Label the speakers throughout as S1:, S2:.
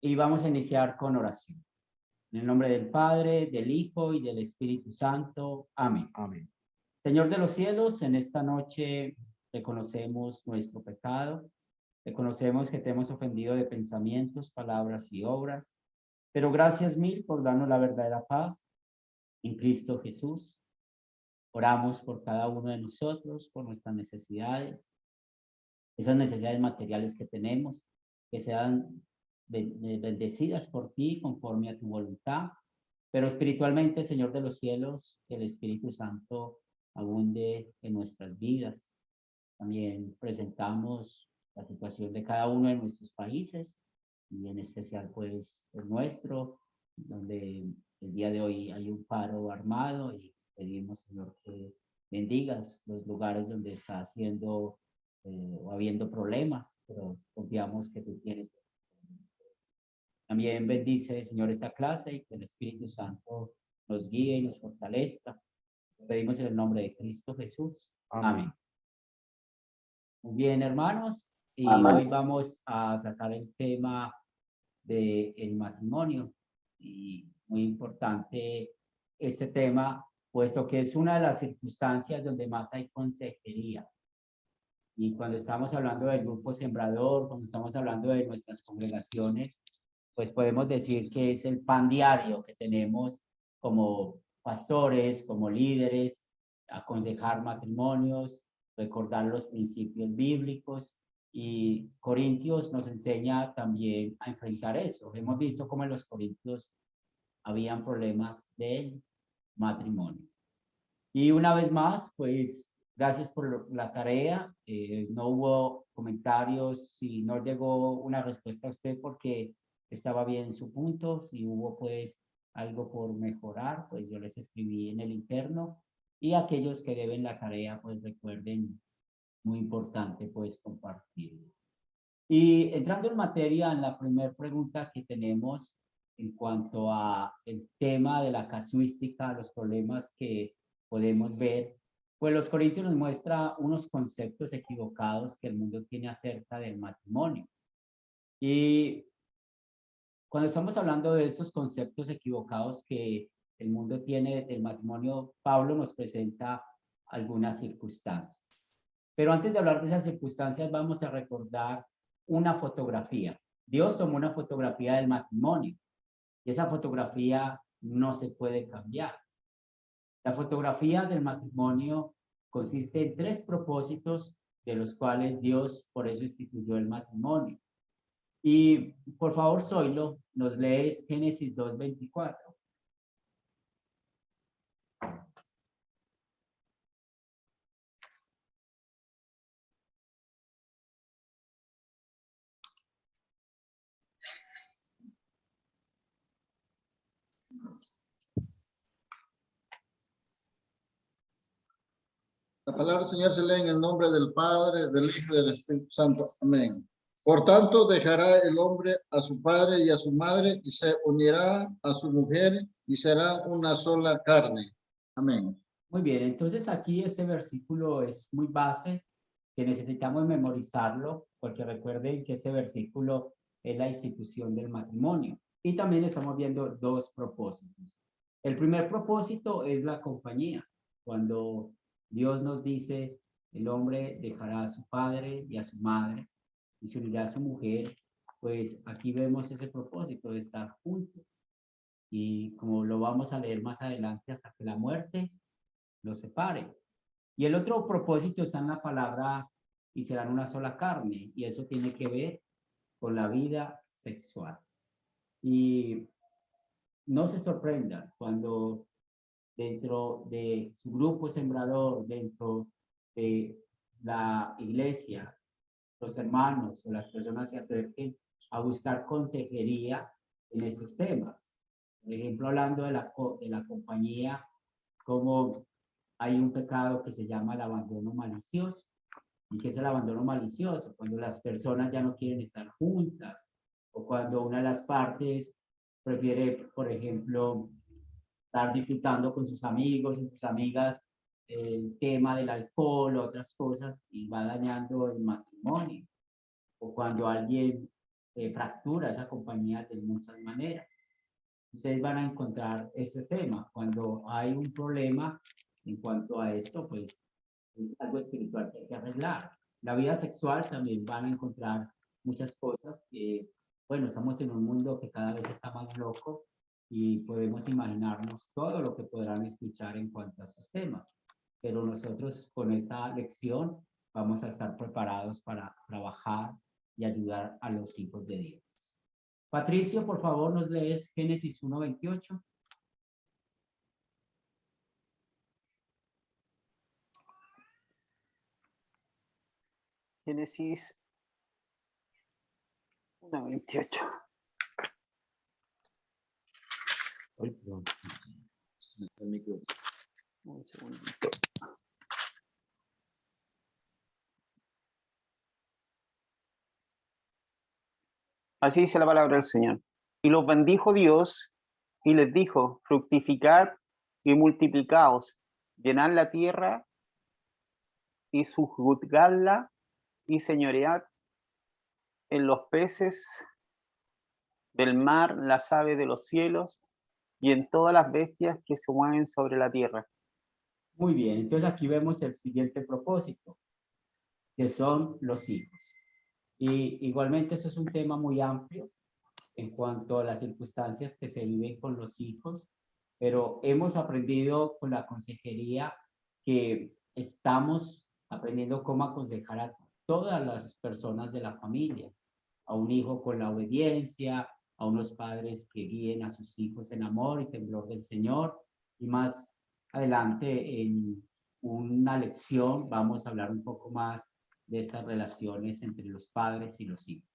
S1: y vamos a iniciar con oración. En el nombre del Padre, del Hijo y del Espíritu Santo. Amén.
S2: Amén.
S1: Señor de los cielos, en esta noche reconocemos nuestro pecado, reconocemos que te hemos ofendido de pensamientos, palabras y obras, pero gracias mil por darnos la verdadera paz en Cristo Jesús. Oramos por cada uno de nosotros, por nuestras necesidades, esas necesidades materiales que tenemos, que sean bendecidas por ti conforme a tu voluntad, pero espiritualmente, Señor de los cielos, que el Espíritu Santo abunde en nuestras vidas. También presentamos la situación de cada uno de nuestros países y en especial pues el nuestro, donde el día de hoy hay un paro armado y pedimos, Señor, que bendigas los lugares donde está haciendo o habiendo problemas, pero confiamos que tú tienes. También bendice, Señor, esta clase y que el Espíritu Santo nos guíe y nos fortalezca. Lo pedimos en el nombre de Cristo Jesús. Amén. Muy bien, hermanos, y hoy vamos a tratar el tema del matrimonio. Y muy importante este tema, puesto que es una de las circunstancias donde más hay consejería. Y cuando estamos hablando del grupo sembrador, cuando estamos hablando de nuestras congregaciones, pues podemos decir que es el pan diario que tenemos como pastores, como líderes, aconsejar matrimonios, recordar los principios bíblicos, y Corintios nos enseña también a enfrentar eso. Hemos visto cómo en los Corintios habían problemas del matrimonio. Y una vez más, pues gracias por la tarea. No hubo comentarios, si no llegó una respuesta a usted porque estaba bien su punto, si hubo pues algo por mejorar, pues yo les escribí en el interno, y aquellos que deben la tarea, pues recuerden, muy importante pues compartirlo. Y entrando en materia, en la primera pregunta que tenemos en cuanto a el tema de la casuística, los problemas que podemos ver, pues los Corintios nos muestra unos conceptos equivocados que el mundo tiene acerca del matrimonio. Y cuando estamos hablando de esos conceptos equivocados que el mundo tiene del matrimonio, Pablo nos presenta algunas circunstancias. Pero antes de hablar de esas circunstancias, vamos a recordar una fotografía. Dios tomó una fotografía del matrimonio y esa fotografía no se puede cambiar. La fotografía del matrimonio consiste en 3 propósitos de los cuales Dios por eso instituyó el matrimonio. Y por favor, Zoilo, nos lees Génesis 2:24.
S3: La palabra del Señor se lee en el nombre del Padre, del Hijo y del Espíritu Santo. Amén. Por tanto, dejará el hombre a su padre y a su madre y se unirá a su mujer y será una sola carne. Amén.
S1: Muy bien, entonces aquí este versículo es muy base, que necesitamos memorizarlo, porque recuerden que este versículo es la institución del matrimonio. Y también estamos viendo 2 propósitos. El primer propósito es la compañía. Cuando Dios nos dice, el hombre dejará a su padre y a su madre y se unirá a su mujer, pues aquí vemos ese propósito de estar juntos. Y como lo vamos a leer más adelante, hasta que la muerte los separe. Y el otro propósito está en la palabra y serán una sola carne, y eso tiene que ver con la vida sexual. Y no se sorprendan cuando dentro de su grupo sembrador, dentro de la iglesia, los hermanos o las personas se acerquen a buscar consejería en estos temas. Por ejemplo, hablando de la compañía, como hay un pecado que se llama el abandono malicioso. ¿Y qué es el abandono malicioso? Cuando las personas ya no quieren estar juntas o cuando una de las partes prefiere, por ejemplo, estar disfrutando con sus amigos o sus amigas el tema del alcohol o otras cosas y va dañando el matrimonio. O cuando alguien fractura esa compañía de muchas maneras. Ustedes van a encontrar ese tema. Cuando hay un problema en cuanto a esto, pues es algo espiritual que hay que arreglar. La vida sexual también van a encontrar muchas cosas que, bueno, estamos en un mundo que cada vez está más loco y podemos imaginarnos todo lo que podrán escuchar en cuanto a esos temas. Pero nosotros con esta lección vamos a estar preparados para trabajar y ayudar a los hijos de Dios. Patricio, por favor, nos lees Génesis 1:28.
S2: Génesis 1:28. Un segundito. Así dice la palabra del Señor. Y los bendijo Dios y les dijo, fructificad y multiplicaos, llenad la tierra y sujuzgadla y señoread en los peces del mar, las aves de los cielos y en todas las bestias que se mueven sobre la tierra.
S1: Muy bien, entonces aquí vemos el siguiente propósito, que son los hijos. Y igualmente eso es un tema muy amplio en cuanto a las circunstancias que se viven con los hijos, pero hemos aprendido con la consejería que estamos aprendiendo cómo aconsejar a todas las personas de la familia, a un hijo con la obediencia, a unos padres que guíen a sus hijos en amor y temblor del Señor, y más adelante en una lección vamos a hablar un poco más de estas relaciones entre los padres y los hijos.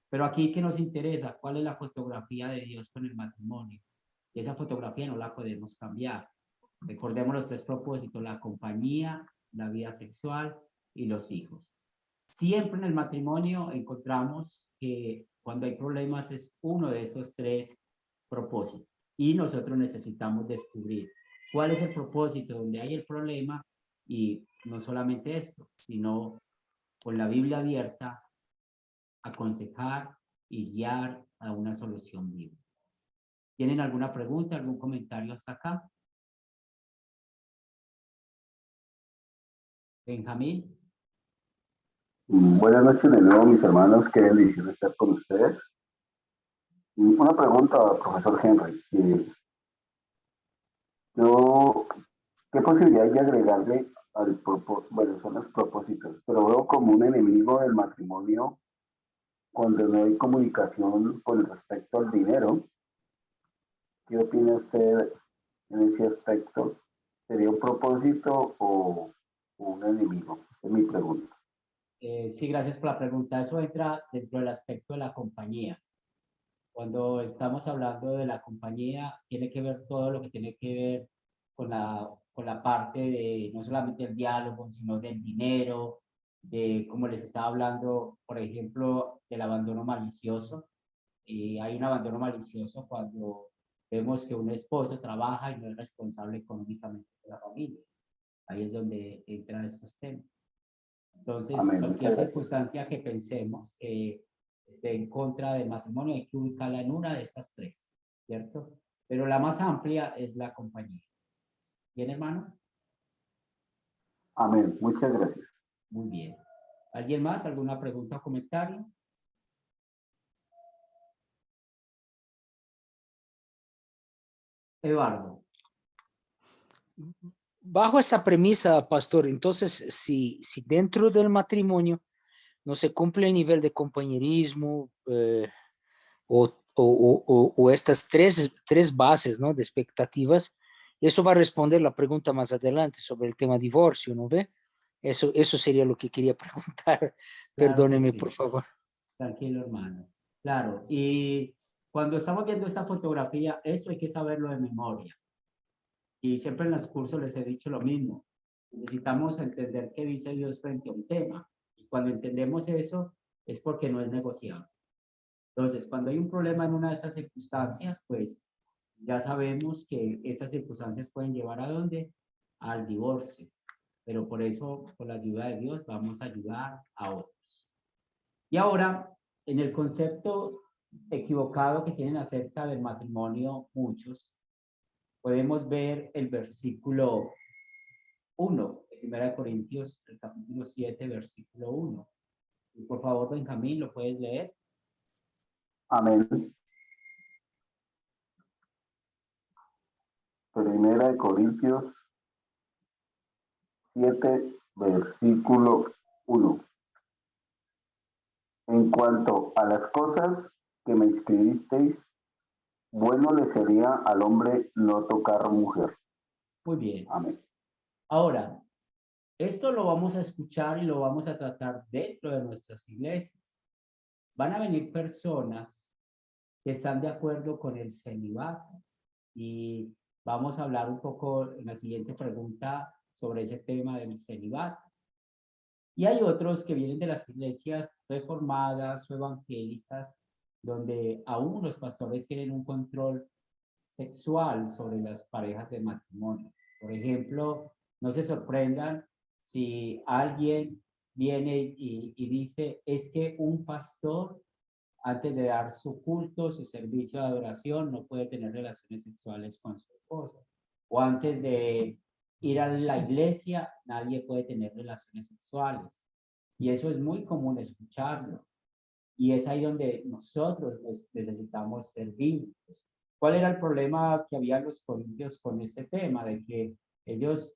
S1: Pero aquí, ¿qué nos interesa? ¿Cuál es la fotografía de Dios con el matrimonio? Y esa fotografía no la podemos cambiar. Recordemos los tres propósitos: la compañía, la vida sexual y los hijos. Siempre en el matrimonio encontramos que cuando hay problemas es uno de esos tres propósitos. Y nosotros necesitamos descubrir cuál es el propósito donde hay el problema, y no solamente esto, sino con la Biblia abierta, aconsejar y guiar a una solución bíblica. ¿Tienen alguna pregunta, algún comentario hasta acá? Benjamín.
S4: Buenas noches de nuevo, mis hermanos. Qué bendición estar con ustedes. Y una pregunta, profesor Henry. ¿Qué posibilidad hay de agregarle al propósito? Bueno, son los propósitos, pero veo como un enemigo del matrimonio cuando no hay comunicación con respecto al dinero. ¿Qué opina usted en ese aspecto? ¿Sería un propósito o un enemigo? Es mi pregunta.
S1: Sí, gracias por la pregunta. Eso entra dentro del aspecto de la compañía. Cuando estamos hablando de la compañía, tiene que ver todo lo que tiene que ver con la parte de no solamente el diálogo, sino del dinero, de como les estaba hablando, por ejemplo, del abandono malicioso. Hay un abandono malicioso cuando vemos que un esposo trabaja y no es responsable económicamente de la familia. Ahí es donde entran estos temas. Entonces,
S4: Amén.
S1: cualquier circunstancia que pensemos que esté en contra del matrimonio, hay que ubicarla en una de estas tres, ¿cierto? Pero la más amplia es la compañía. ¿Bien, hermano?
S4: Amén. Muchas gracias.
S1: Muy bien. ¿Alguien más? ¿Alguna pregunta o comentario? Eduardo.
S5: Bajo esa premisa, pastor, entonces, si dentro del matrimonio no se cumple el nivel de compañerismo o estas tres bases, ¿no?, de expectativas, eso va a responder la pregunta más adelante sobre el tema divorcio, ¿no ve? Eso sería lo que quería preguntar.
S1: Claro,
S5: Perdóneme,
S1: sí.
S5: por favor.
S1: Tranquilo, hermano. Claro, y cuando estamos viendo esta fotografía, esto hay que saberlo de memoria. Y siempre en los cursos les he dicho lo mismo. Necesitamos entender qué dice Dios frente a un tema. Y cuando entendemos eso, es porque no es negociable. Entonces, cuando hay un problema en una de estas circunstancias, pues ya sabemos que esas circunstancias pueden llevar ¿a dónde? Al divorcio. Pero por eso, con la ayuda de Dios, vamos a ayudar a otros. Y ahora en el concepto equivocado que tienen acerca del matrimonio muchos, podemos ver el versículo 1 de 1 Corintios, el capítulo 7, versículo 1. Y por favor, Benjamín, ¿lo puedes leer?
S4: Amén. Primera de Corintios 7, versículo 1. En cuanto a las cosas que me escribisteis, bueno le sería al hombre no tocar mujer.
S1: Muy bien.
S4: Amén.
S1: Ahora, esto lo vamos a escuchar y lo vamos a tratar dentro de nuestras iglesias. Van a venir personas que están de acuerdo con el celibato y vamos a hablar un poco en la siguiente pregunta sobre ese tema del celibato. Y hay otros que vienen de las iglesias reformadas o evangélicas, donde aún los pastores tienen un control sexual sobre las parejas de matrimonio. Por ejemplo, no se sorprendan si alguien viene y dice, es que un pastor, antes de dar su culto, su servicio de adoración, no puede tener relaciones sexuales con su esposa. O antes de ir a la iglesia, nadie puede tener relaciones sexuales. Y eso es muy común escucharlo. Y es ahí donde nosotros pues, necesitamos servir. ¿Cuál era el problema que había en los corintios con este tema? De que ellos,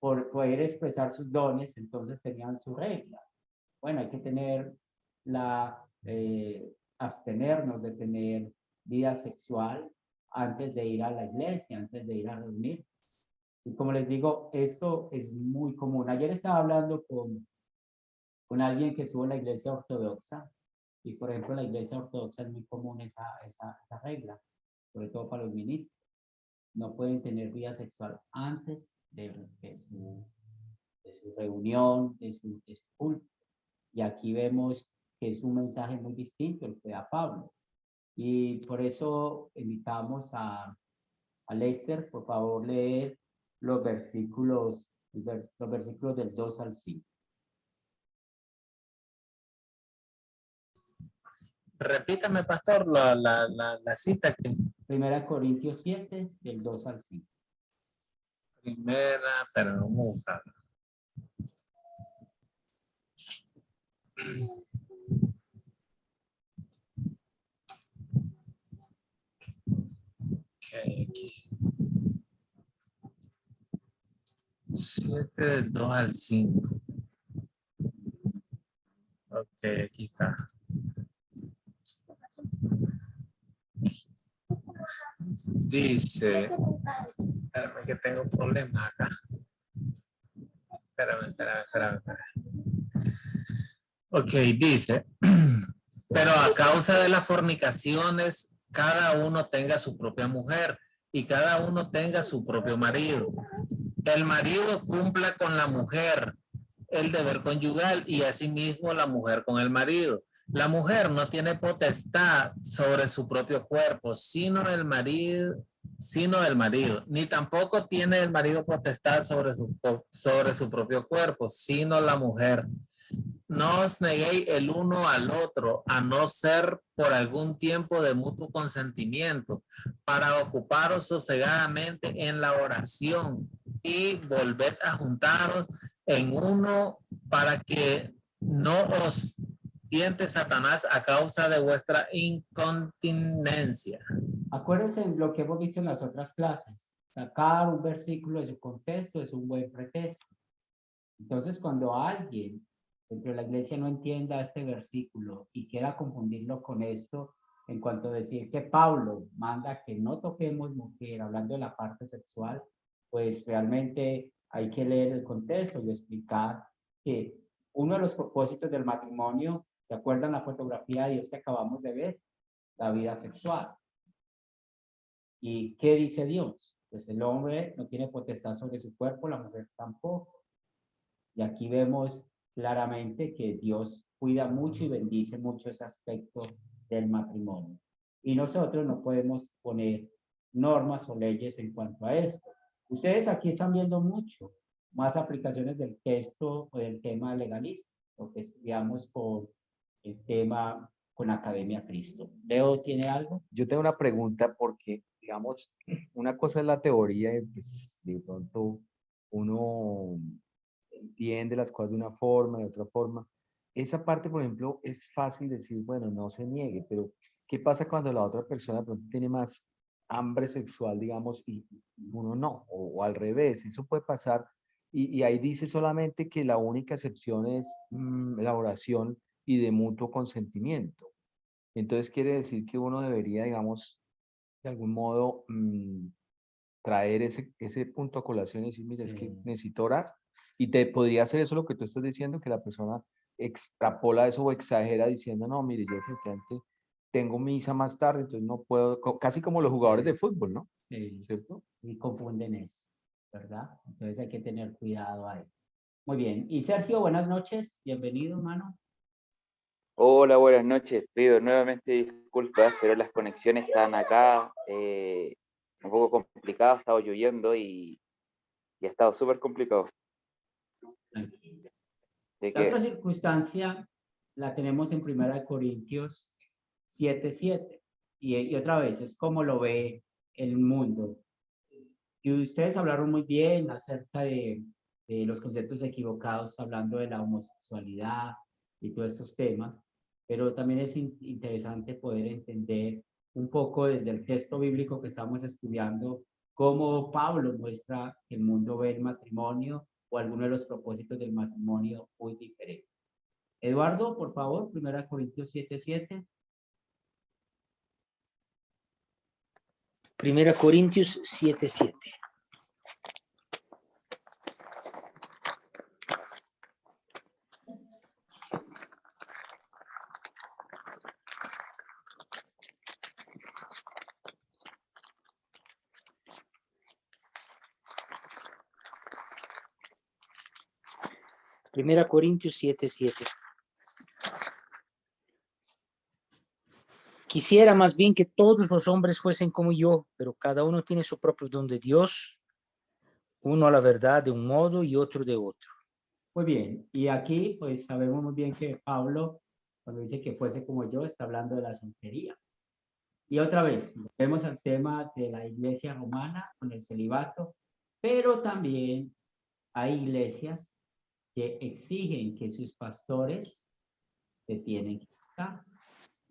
S1: por poder expresar sus dones, entonces tenían su regla. Bueno, hay que tener abstenernos de tener vida sexual antes de ir a la iglesia, antes de ir a reunir. Y como les digo, esto es muy común. Ayer estaba hablando con alguien que estuvo en la iglesia ortodoxa y, por ejemplo, en la iglesia ortodoxa es muy común esa regla, sobre todo para los ministros. No pueden tener vida sexual antes de su reunión, de su culto. Y aquí vemos que es un mensaje muy distinto el que da Pablo. Y por eso invitamos a Lester, por favor, leer los versículos del 2 al 5.
S6: Repítame, pastor, la cita que...
S1: 1 Corintios 7, del 2 al 5.
S6: Primera, pero no me gusta. Okay, aquí. 7 del 2 al 5. Ok, aquí está. Dice, espérame que tengo problemas acá. Espérame. Ok, dice, pero a causa de las fornicaciones, cada uno tenga su propia mujer y cada uno tenga su propio marido. El marido cumpla con la mujer el deber conyugal y asimismo la mujer con el marido. La mujer no tiene potestad sobre su propio cuerpo, sino el marido, ni tampoco tiene el marido potestad sobre su propio cuerpo, sino la mujer. No os neguéis el uno al otro, a no ser por algún tiempo de mutuo consentimiento, para ocuparos sosegadamente en la oración y volver a juntaros en uno para que no os tiente Satanás a causa de vuestra incontinencia.
S1: Acuérdense en lo que hemos visto en las otras clases. Sacar un versículo de su contexto es un buen pretexto. Entonces, cuando alguien dentro de la iglesia no entienda este versículo y quiera confundirlo con esto, en cuanto a decir que Pablo manda que no toquemos mujer, hablando de la parte sexual, pues realmente hay que leer el contexto y explicar que uno de los propósitos del matrimonio, ¿se acuerdan la fotografía de Dios que acabamos de ver? La vida sexual. ¿Y qué dice Dios? Pues el hombre no tiene potestad sobre su cuerpo, la mujer tampoco. Y aquí vemos claramente que Dios cuida mucho y bendice mucho ese aspecto del matrimonio. Y nosotros no podemos poner normas o leyes en cuanto a esto. Ustedes aquí están viendo mucho más aplicaciones del texto o del tema legalismo, lo que estudiamos por el tema con Academia Cristo. Leo, ¿tiene algo?
S7: Yo tengo una pregunta porque, digamos, una cosa es la teoría y pues de pronto uno entiende las cosas de una forma, de otra forma. Esa parte, por ejemplo, es fácil decir, bueno, no se niegue, pero ¿qué pasa cuando la otra persona de pronto tiene más hambre sexual, digamos, y uno no? O al revés, eso puede pasar. Y ahí dice solamente que la única excepción es la oración y de mutuo consentimiento. Entonces quiere decir que uno debería, digamos, de algún modo traer ese punto a colación y decir, mira, es que
S1: Sí.
S7: necesito orar. Y te podría hacer eso lo que tú estás diciendo, que la persona extrapola eso o exagera diciendo, no, mire, yo efectivamente tengo misa más tarde, entonces no puedo, casi como los jugadores de fútbol, ¿no?
S1: Sí,
S7: ¿Cierto?
S1: y confunden eso, ¿verdad? Entonces hay que tener cuidado ahí. Muy bien. Y Sergio, buenas noches. Bienvenido, hermano.
S8: Hola, buenas noches. Pido nuevamente disculpas, pero las conexiones están acá un poco complicadas, ha estado lloviendo y ha estado súper complicado.
S1: Tranquilo.
S8: Así
S1: La otra
S8: que
S1: circunstancia la tenemos en 1 Corintios 7:7. Y otra vez, es como lo ve el mundo. Y ustedes hablaron muy bien acerca de los conceptos equivocados, hablando de la homosexualidad y todos estos temas, pero también es interesante poder entender un poco desde el texto bíblico que estamos estudiando, cómo Pablo muestra que el mundo ve el matrimonio o algunos de los propósitos del matrimonio muy diferentes. Eduardo, por favor, 1 Corintios 7:7.
S5: 1 Corintios 7:7. Primera Corintios 7:7. Quisiera más bien que todos los hombres fuesen como yo, pero cada uno tiene su propio don de Dios, uno a la verdad de un modo y otro de otro.
S1: Muy bien, y aquí pues sabemos muy bien que Pablo, cuando dice que fuese como yo, está hablando de la soltería. Y otra vez, vemos el tema de la iglesia romana con el celibato, pero también hay iglesias que exigen que sus pastores se tienen que casar,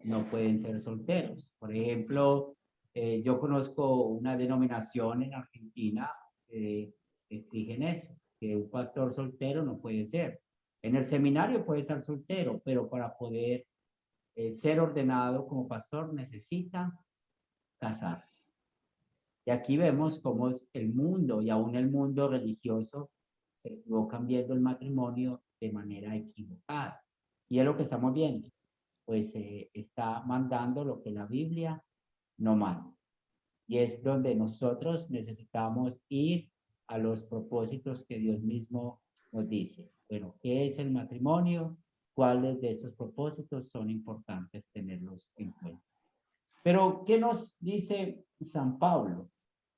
S1: no pueden ser solteros. Por ejemplo, yo conozco una denominación en Argentina que exigen eso, que un pastor soltero no puede ser. En el seminario puede estar soltero, pero para poder ser ordenado como pastor necesita casarse. Y aquí vemos cómo es el mundo y aún el mundo religioso se equivocan viendo el matrimonio de manera equivocada. Y es lo que estamos viendo, pues está mandando lo que la Biblia no manda. Y es donde nosotros necesitamos ir a los propósitos que Dios mismo nos dice. Bueno, ¿qué es el matrimonio? ¿Cuáles de esos propósitos son importantes tenerlos en cuenta? Pero, ¿qué nos dice San Pablo?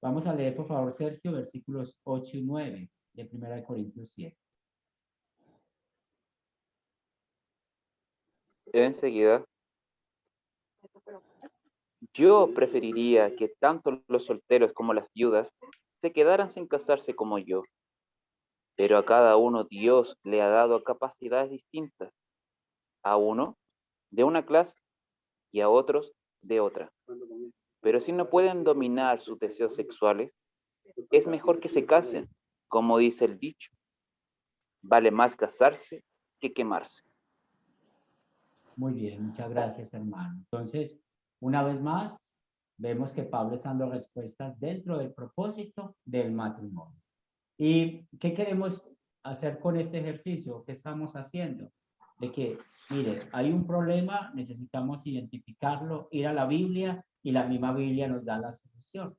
S1: Vamos a leer, por favor, Sergio, versículos 8 y 9 de 1 Corintios 7.
S8: enseguida, yo preferiría que tanto los solteros como las viudas se quedaran sin casarse como yo, pero a cada uno Dios le ha dado capacidades distintas, a uno de una clase y a otros de otra. Pero si no pueden dominar sus deseos sexuales, es mejor que se casen, como dice el dicho. Vale más casarse que quemarse.
S1: Muy bien, muchas gracias, hermano. Entonces, una vez más, vemos que Pablo está dando respuestas dentro del propósito del matrimonio. ¿Y qué queremos hacer con este ejercicio? ¿Qué estamos haciendo? De que, mire, hay un problema, necesitamos identificarlo, ir a la Biblia y la misma Biblia nos da la solución.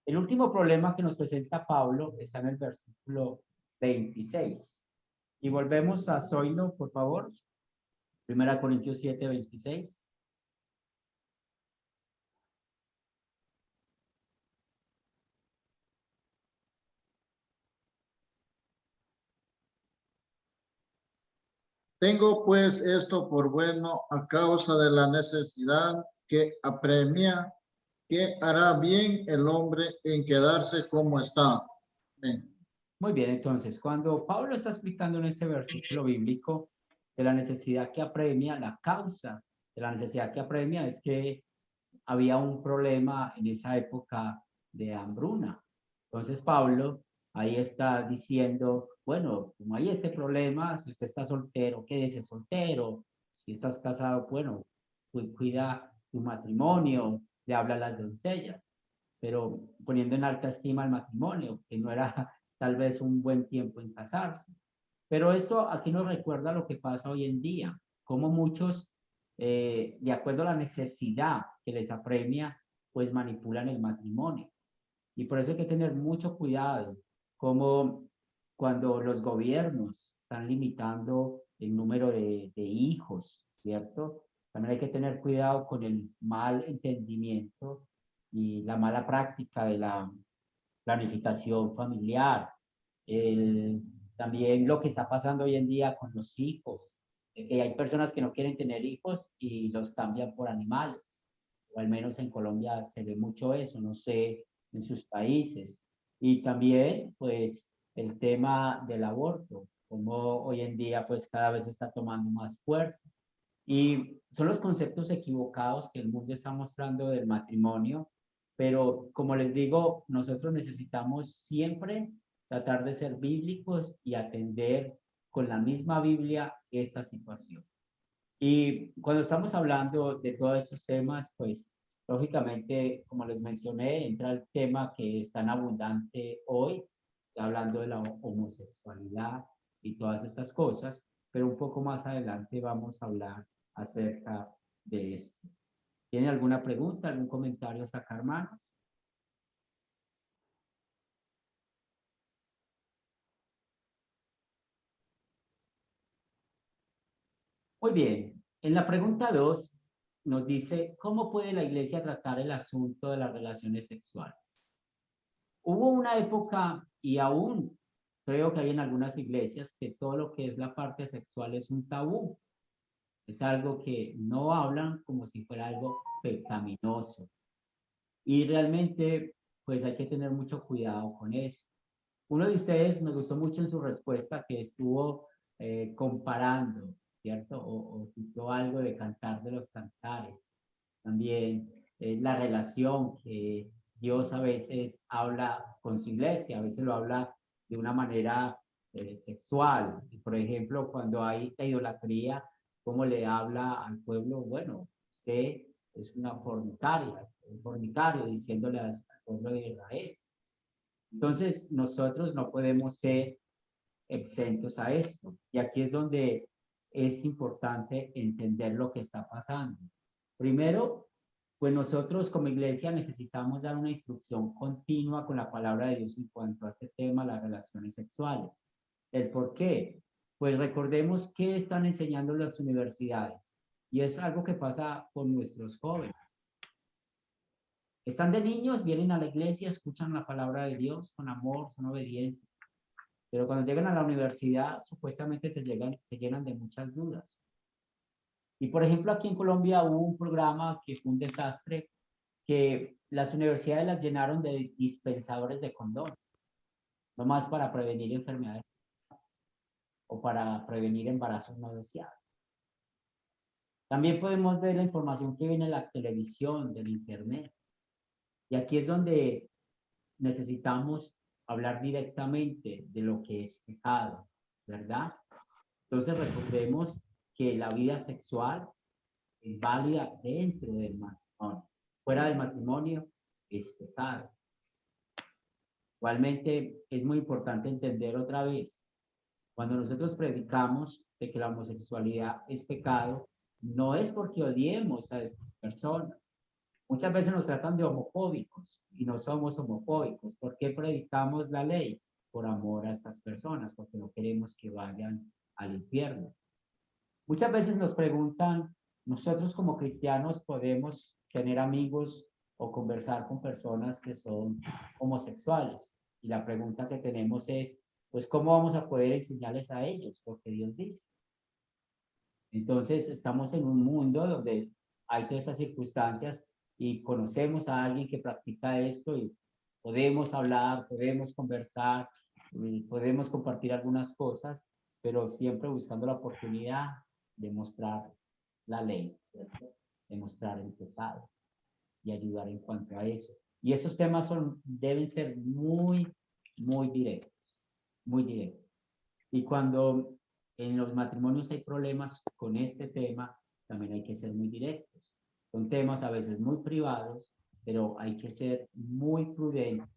S1: El último problema que nos presenta Pablo está en el versículo 26. Y volvemos a Zoilo, por favor. 1 Corintios 7:26.
S3: Tengo pues esto por bueno a causa de la necesidad que apremia, que hará bien el hombre en quedarse como está. Amén.
S1: Muy bien, entonces, cuando Pablo está explicando en este versículo bíblico de la necesidad que apremia, la causa de la necesidad que apremia es que había un problema en esa época de hambruna. Entonces, Pablo ahí está diciendo, bueno, como hay este problema, si usted está soltero, quédese soltero. Si estás casado, bueno, cuida tu matrimonio, le habla a las doncellas, pero poniendo en alta estima el matrimonio, que no era tal vez un buen tiempo en casarse. Pero esto aquí nos recuerda lo que pasa hoy en día, como muchos, de acuerdo a la necesidad que les apremia, pues manipulan el matrimonio. Y por eso hay que tener mucho cuidado, como cuando los gobiernos están limitando el número de hijos, ¿cierto? También hay que tener cuidado con el mal entendimiento y la mala práctica de la planificación familiar. También lo que está pasando hoy en día con los hijos, que hay personas que no quieren tener hijos y los cambian por animales, o al menos en Colombia se ve mucho eso, no sé en sus países. Y también, pues, el tema del aborto, como hoy en día, pues, cada vez está tomando más fuerza. Y son los conceptos equivocados que el mundo está mostrando del matrimonio, pero como les digo, nosotros necesitamos siempre tratar de ser bíblicos y atender con la misma Biblia esta situación. Y cuando estamos hablando de todos estos temas, pues lógicamente, como les mencioné, entra el tema que es tan abundante hoy, hablando de la homosexualidad y todas estas cosas, pero un poco más adelante vamos a hablar acerca de esto. ¿Tiene alguna pregunta, algún comentario a sacar, manos? Muy bien. En la pregunta 2 nos dice, ¿cómo puede la iglesia tratar el asunto de las relaciones sexuales? Hubo una época, y aún creo que hay en algunas iglesias, que todo lo que es la parte sexual es un tabú. Es algo que no hablan como si fuera algo pecaminoso. Y realmente, pues hay que tener mucho cuidado con eso. Uno de ustedes me gustó mucho en su respuesta que estuvo comparando, ¿cierto? O citó algo de Cantar de los Cantares. También la relación que Dios a veces habla con su iglesia, a veces lo habla de una manera sexual. Y por ejemplo, cuando hay idolatría, ¿cómo le habla al pueblo? Bueno, usted es una fornicaria, un fornicario, diciéndole al pueblo de Israel. Entonces, nosotros no podemos ser exentos a esto. Y aquí es donde es importante entender lo que está pasando. Primero, pues nosotros como iglesia necesitamos dar una instrucción continua con la palabra de Dios en cuanto a este tema, las relaciones sexuales. ¿El por qué? Pues recordemos qué están enseñando las universidades. Y es algo que pasa con nuestros jóvenes. Están de niños, vienen a la iglesia, escuchan la palabra de Dios con amor, son obedientes. Pero cuando llegan a la universidad, supuestamente se llenan de muchas dudas. Y por ejemplo, aquí en Colombia hubo un programa que fue un desastre, que las universidades las llenaron de dispensadores de condones, nomás para prevenir enfermedades o para prevenir embarazos no deseados. También podemos ver la información que viene en la televisión, del internet. Y aquí es donde necesitamos hablar directamente de lo que es pecado, ¿verdad? Entonces recordemos que la vida sexual es válida dentro del matrimonio. Fuera del matrimonio es pecado. Igualmente es muy importante entender otra vez, cuando nosotros predicamos de que la homosexualidad es pecado, no es porque odiemos a estas personas. Muchas veces nos tratan de homofóbicos y no somos homofóbicos. ¿Por qué predicamos la ley? Por amor a estas personas, porque no queremos que vayan al infierno. Muchas veces nos preguntan, ¿nosotros como cristianos podemos tener amigos o conversar con personas que son homosexuales? Y la pregunta que tenemos es, pues, ¿cómo vamos a poder enseñarles a ellos lo que Dios dice? Entonces, estamos en un mundo donde hay todas estas circunstancias y conocemos a alguien que practica esto y podemos hablar, podemos conversar, y podemos compartir algunas cosas, pero siempre buscando la oportunidad de mostrar la ley, ¿cierto? De mostrar el pecado y ayudar en cuanto a eso. Y esos temas deben ser muy, muy directos, muy directos. Y cuando en los matrimonios hay problemas con este tema, también hay que ser muy directos. Son temas a veces muy privados, pero hay que ser muy prudentes.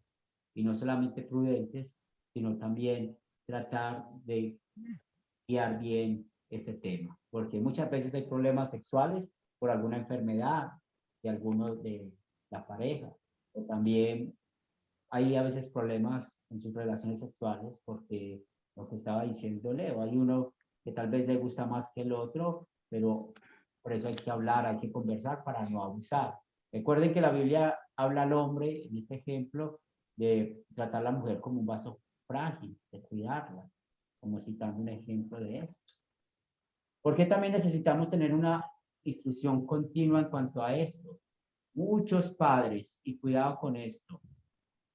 S1: Y no solamente prudentes, sino también tratar de guiar bien ese tema. Porque muchas veces hay problemas sexuales por alguna enfermedad de alguno de la pareja. O también hay a veces problemas en sus relaciones sexuales porque lo que estaba diciendo Leo, hay uno que tal vez le gusta más que el otro, pero por eso hay que hablar, hay que conversar para no abusar. Recuerden que la Biblia habla al hombre, en este ejemplo, de tratar a la mujer como un vaso frágil, de cuidarla, como citando un ejemplo de esto. Porque también necesitamos tener una instrucción continua en cuanto a esto. Muchos padres, y cuidado con esto,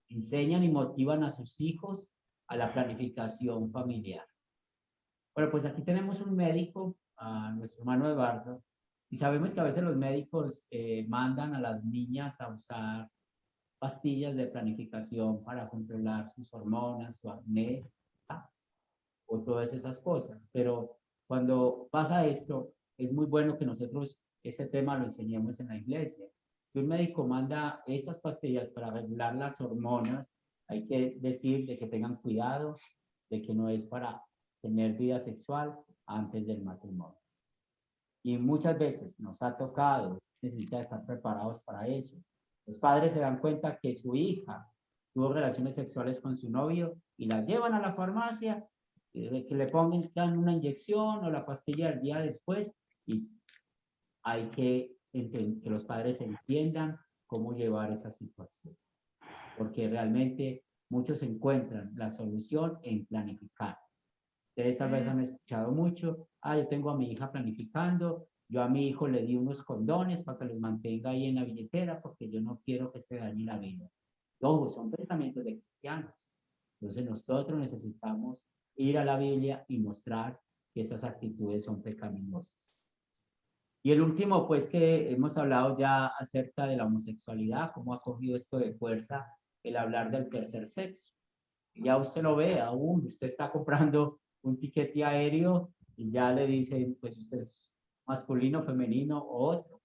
S1: enseñan y motivan a sus hijos a la planificación familiar. Bueno, pues aquí tenemos un médico, a nuestro hermano Eduardo, y sabemos que a veces los médicos mandan a las niñas a usar pastillas de planificación para controlar sus hormonas, su acné, o todas esas cosas. Pero cuando pasa esto, es muy bueno que nosotros ese tema lo enseñemos en la iglesia. Si un médico manda estas pastillas para regular las hormonas, hay que decir de que tengan cuidado, de que no es para tener vida sexual antes del matrimonio. Y muchas veces nos ha tocado, necesita estar preparados para eso. Los padres se dan cuenta que su hija tuvo relaciones sexuales con su novio y la llevan a la farmacia, que le pongan una inyección o la pastilla el día después, y hay que los padres entiendan cómo llevar esa situación. Porque realmente muchos encuentran la solución en planificar. Ustedes tal vez han escuchado mucho, yo tengo a mi hija planificando, yo a mi hijo le di unos condones para que los mantenga ahí en la billetera porque yo no quiero que se dañe la vida. Ojo, son pensamientos de cristianos. Entonces nosotros necesitamos ir a la Biblia y mostrar que esas actitudes son pecaminosas. Y el último, pues que hemos hablado ya acerca de la homosexualidad, cómo ha cogido esto de fuerza el hablar del tercer sexo. Ya usted lo ve aún, usted está comprando un tiquete aéreo y ya le dicen, pues usted es masculino, femenino o otro.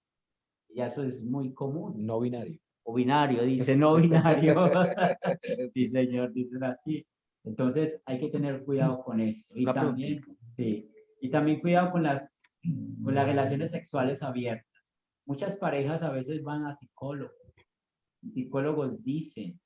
S1: Y eso es muy común.
S7: No binario.
S1: O binario, dice no binario. Sí, señor, dicen así. Entonces hay que tener cuidado con esto. Y también, sí, y también cuidado con las relaciones sexuales abiertas. Muchas parejas a veces van a psicólogos. Psicólogos dicen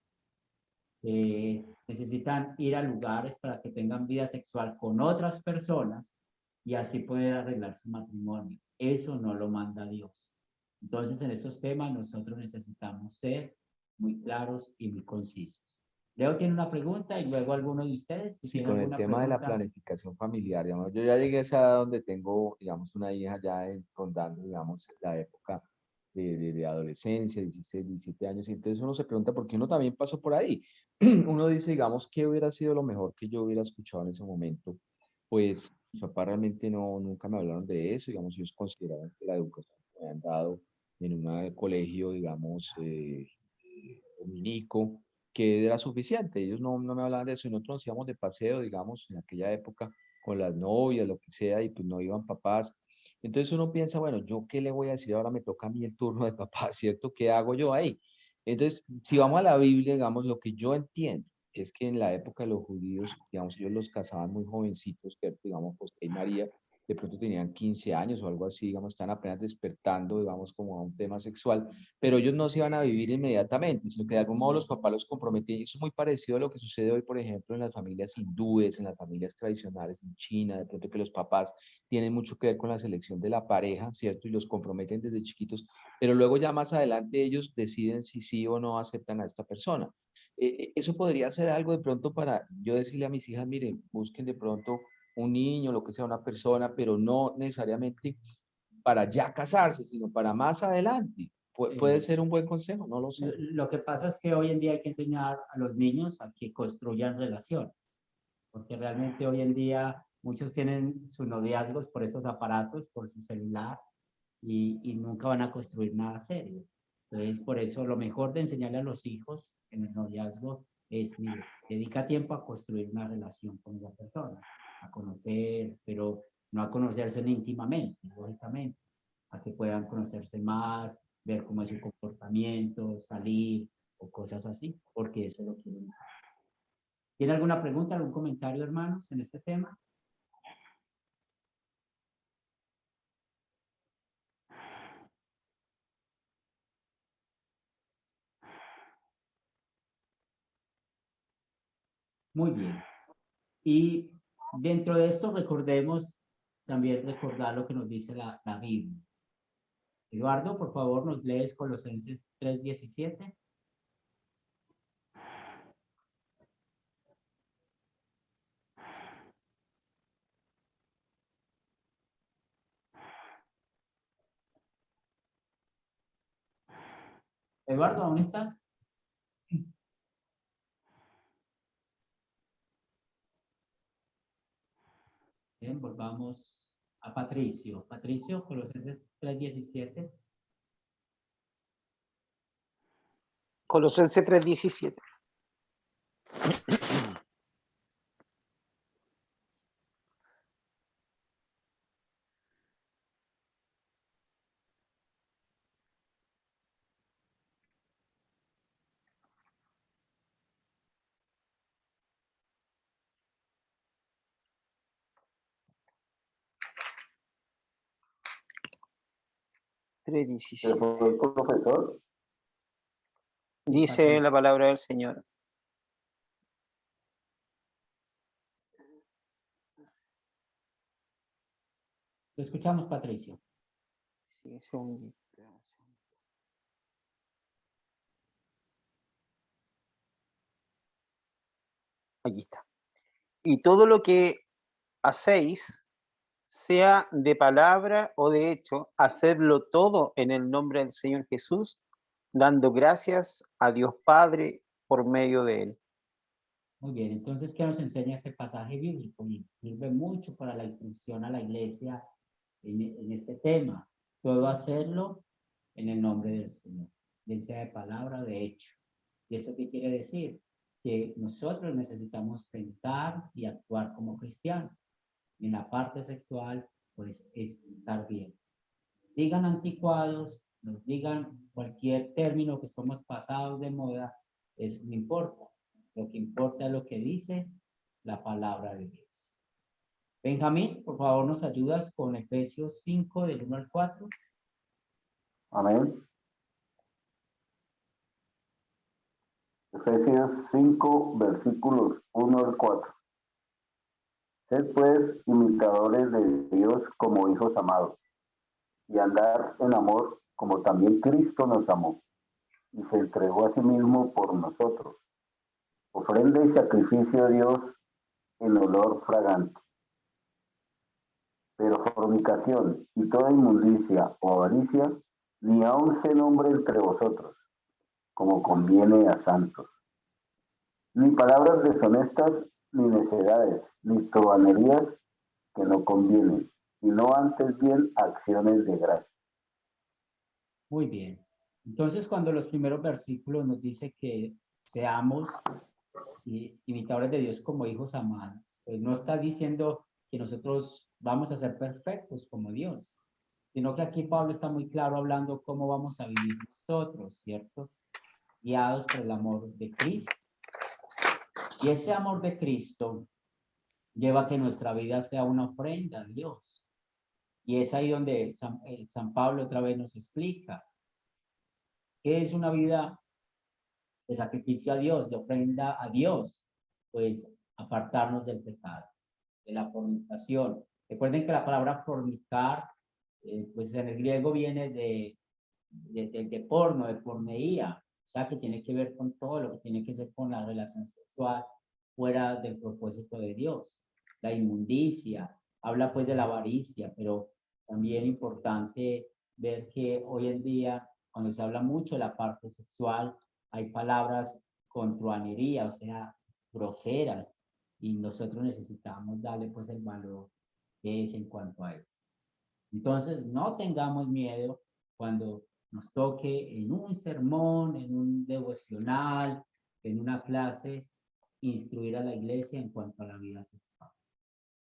S1: necesitan ir a lugares para que tengan vida sexual con otras personas y así poder arreglar su matrimonio. Eso no lo manda Dios. Entonces, en estos temas nosotros necesitamos ser muy claros y muy concisos. Leo tiene una pregunta y luego alguno de ustedes. Si
S7: Sí, con el tema de la planificación familiar, digamos, yo ya llegué a esa edad donde tengo, digamos, una hija ya rondando, digamos, la época de adolescencia, 16, 17 años, y entonces uno se pregunta por qué uno también pasó por ahí. Uno dice, digamos, ¿qué hubiera sido lo mejor que yo hubiera escuchado en ese momento? Pues mis papás realmente nunca me hablaron de eso, digamos, ellos consideraban que la educación que me habían dado en un colegio, digamos, dominico, que era suficiente. Ellos no me hablaban de eso y nosotros nos íbamos de paseo, digamos, en aquella época con las novias, lo que sea, y pues no iban papás. Entonces uno piensa, bueno, ¿yo qué le voy a decir? Ahora me toca a mí el turno de papá, ¿cierto? ¿Qué hago yo ahí? Entonces, si vamos a la Biblia, digamos, lo que yo entiendo es que en la época de los judíos, digamos, ellos los casaban muy jovencitos, ¿cierto? Digamos, José y María, de pronto tenían 15 años o algo así, digamos, están apenas despertando, digamos, como a un tema sexual, pero ellos no se iban a vivir inmediatamente, sino que de algún modo los papás los comprometían. Eso es muy parecido a lo que sucede hoy, por ejemplo, en las familias hindúes, en las familias tradicionales en China, de pronto que los papás tienen mucho que ver con la selección de la pareja, ¿cierto? Y los comprometen desde chiquitos, pero luego ya más adelante ellos deciden si sí o no aceptan a esta persona. Eso podría ser algo de pronto para yo decirle a mis hijas, miren, busquen de pronto un niño, lo que sea, una persona, pero no necesariamente para ya casarse, sino para más adelante. Puede
S1: Sí.
S7: ser un buen consejo, no lo sé.
S1: Lo que pasa es que hoy en día hay que enseñar a los niños a que construyan relaciones, porque realmente hoy en día muchos tienen sus noviazgos por estos aparatos, por su celular, y nunca van a construir nada serio. Entonces, por eso lo mejor de enseñarle a los hijos en el noviazgo es, mire, dedica tiempo a construir una relación con esa persona, a conocer, pero no a conocerse íntimamente, lógicamente, a que puedan conocerse más, ver cómo es su comportamiento, salir o cosas así, porque eso lo quieren. ¿Tiene alguna pregunta, algún comentario, hermanos, en este tema? Muy bien. Y dentro de esto recordemos, también recordar lo que nos dice la Biblia. Eduardo, por favor, nos lees Colosenses 3:17. Eduardo, ¿aún estás? Bien, volvamos a Patricio. Patricio, Colosenses 3:17.
S2: Colosenses 3:17.
S4: ¿Se
S2: 3:17.
S4: fue el profesor?
S2: Dice la palabra del Señor.
S1: Lo escuchamos, Patricio.
S2: Sí, un segundito. Aquí está. Y todo lo que hacéis, sea de palabra o de hecho, hacedlo todo en el nombre del Señor Jesús, dando gracias a Dios Padre por medio de él.
S1: Muy bien, entonces, ¿qué nos enseña este pasaje bíblico? Y sirve mucho para la instrucción a la iglesia en este tema. Todo hacerlo en el nombre del Señor, bien sea de palabra o de hecho. ¿Y eso qué quiere decir? Que nosotros necesitamos pensar y actuar como cristianos. En la parte sexual, pues, estar bien. Digan anticuados, nos digan cualquier término que somos pasados de moda, eso no importa. Lo que importa es lo que dice la palabra de Dios. Benjamín, por favor, nos ayudas con Efesios 5, del 1 al 4.
S4: Amén. Efesios 5, versículos 1 al 4. Sed pues imitadores de Dios como hijos amados, y andar en amor como también Cristo nos amó, y se entregó a sí mismo por nosotros, ofrenda y sacrificio a Dios en olor fragante. Pero fornicación y toda inmundicia o avaricia, ni aun se nombre entre vosotros, como conviene a santos. Ni palabras deshonestas, ni necedades, ni truhanerías que no convienen, sino antes bien acciones de gracia.
S1: Muy bien. Entonces, cuando los primeros versículos nos dice que seamos imitadores de Dios como hijos amados, pues no está diciendo que nosotros vamos a ser perfectos como Dios, sino que aquí Pablo está muy claro hablando cómo vamos a vivir nosotros, ¿cierto? Guiados por el amor de Cristo. Y ese amor de Cristo lleva a que nuestra vida sea una ofrenda a Dios. Y es ahí donde San Pablo otra vez nos explica qué es una vida de sacrificio a Dios, de ofrenda a Dios, pues apartarnos del pecado, de la fornicación. Recuerden que la palabra fornicar, pues en el griego viene de porno, de porneía, o sea que tiene que ver con todo lo que tiene que ver con la relación sexual fuera del propósito de Dios. la inmundicia, habla pues de la avaricia, pero también importante ver que hoy en día, cuando se habla mucho de la parte sexual, hay palabras con truanería, o sea, groseras, y nosotros necesitamos darle pues el valor que es en cuanto a eso. Entonces, no tengamos miedo cuando nos toque en un sermón, en un devocional, en una clase, instruir a la iglesia en cuanto a la vida sexual.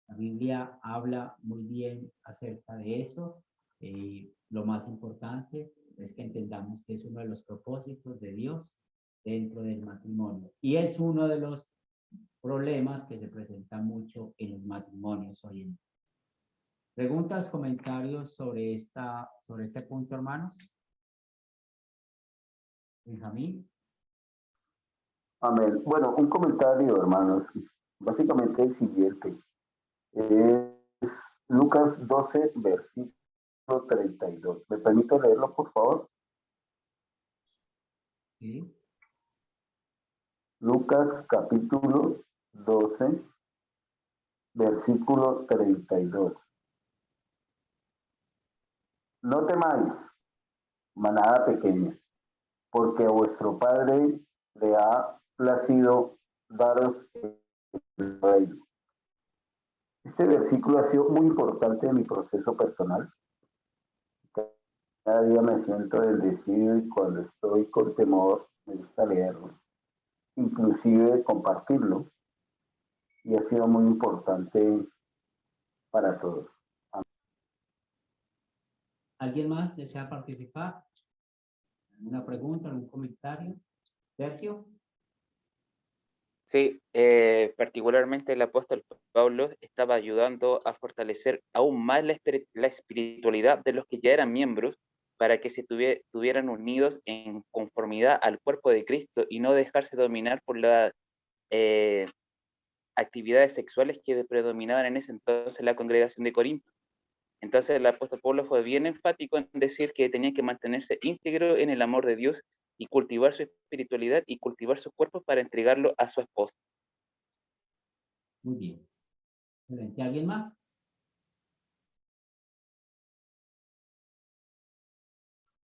S1: La Biblia habla muy bien acerca de eso. Lo más importante es que entendamos que es uno de los propósitos de Dios dentro del matrimonio. Y es uno de los problemas que se presentan mucho en los matrimonios hoy en día. ¿Preguntas, comentarios sobre este punto, hermanos? Benjamín.
S4: Amén. Bueno, un comentario, hermanos. Básicamente el siguiente. Es Lucas 12, versículo 32. ¿Me permite leerlo, por favor?
S1: Sí.
S4: Lucas capítulo 12, versículo 32. No temáis, manada pequeña, porque a vuestro Padre le ha placido daros el reino. Este versículo ha sido muy importante en mi proceso personal. Cada día me siento bendecido y cuando estoy con temor me gusta leerlo, inclusive compartirlo, y ha sido muy importante para todos.
S1: ¿Alguien más desea participar? ¿Alguna pregunta, algún comentario? Sergio.
S8: Sí, particularmente el apóstol Pablo estaba ayudando a fortalecer aún más la espiritualidad de los que ya eran miembros para que se tuvieran unidos en conformidad al cuerpo de Cristo y no dejarse dominar por las actividades sexuales que predominaban en ese entonces en la congregación de Corinto. Entonces el apóstol Pablo fue bien enfático en decir que tenía que mantenerse íntegro en el amor de Dios y cultivar su espiritualidad y cultivar sus cuerpos para entregarlo a su esposa.
S1: Muy bien. Excelente. ¿Alguien más?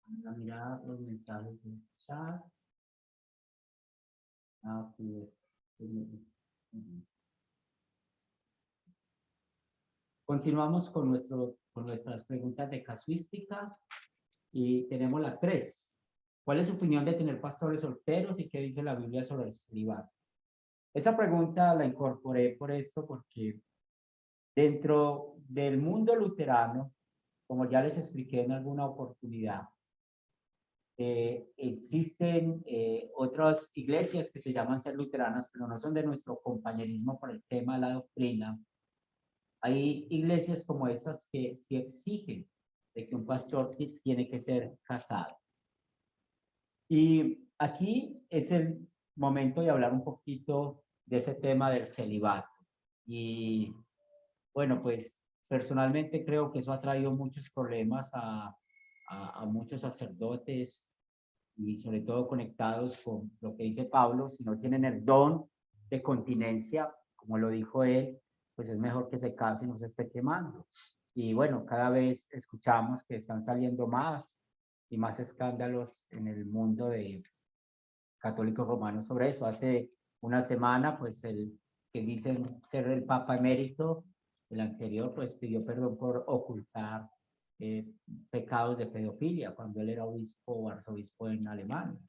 S1: Vamos a mirar los mensajes del chat. Sí. Continuamos con nuestras preguntas de casuística y tenemos la 3. ¿Cuál es su opinión de tener pastores solteros y qué dice la Biblia sobre el celibato? Esa pregunta la incorporé por esto porque dentro del mundo luterano, como ya les expliqué en alguna oportunidad, existen otras iglesias que se llaman ser luteranas, pero no son de nuestro compañerismo por el tema de la doctrina. Hay iglesias como estas que sí exigen de que un pastor tiene que ser casado. Y aquí es el momento de hablar un poquito de ese tema del celibato. Y bueno, pues personalmente creo que eso ha traído muchos problemas a muchos sacerdotes y sobre todo conectados con lo que dice Pablo. Si no tienen el don de continencia, como lo dijo él, pues es mejor que se case y no se esté quemando. Y bueno, cada vez escuchamos que están saliendo más y más escándalos en el mundo de católicos romanos sobre eso. Hace una semana, pues el que dicen ser el Papa emérito, el anterior, pues pidió perdón por ocultar pecados de pedofilia cuando él era obispo o arzobispo en Alemania.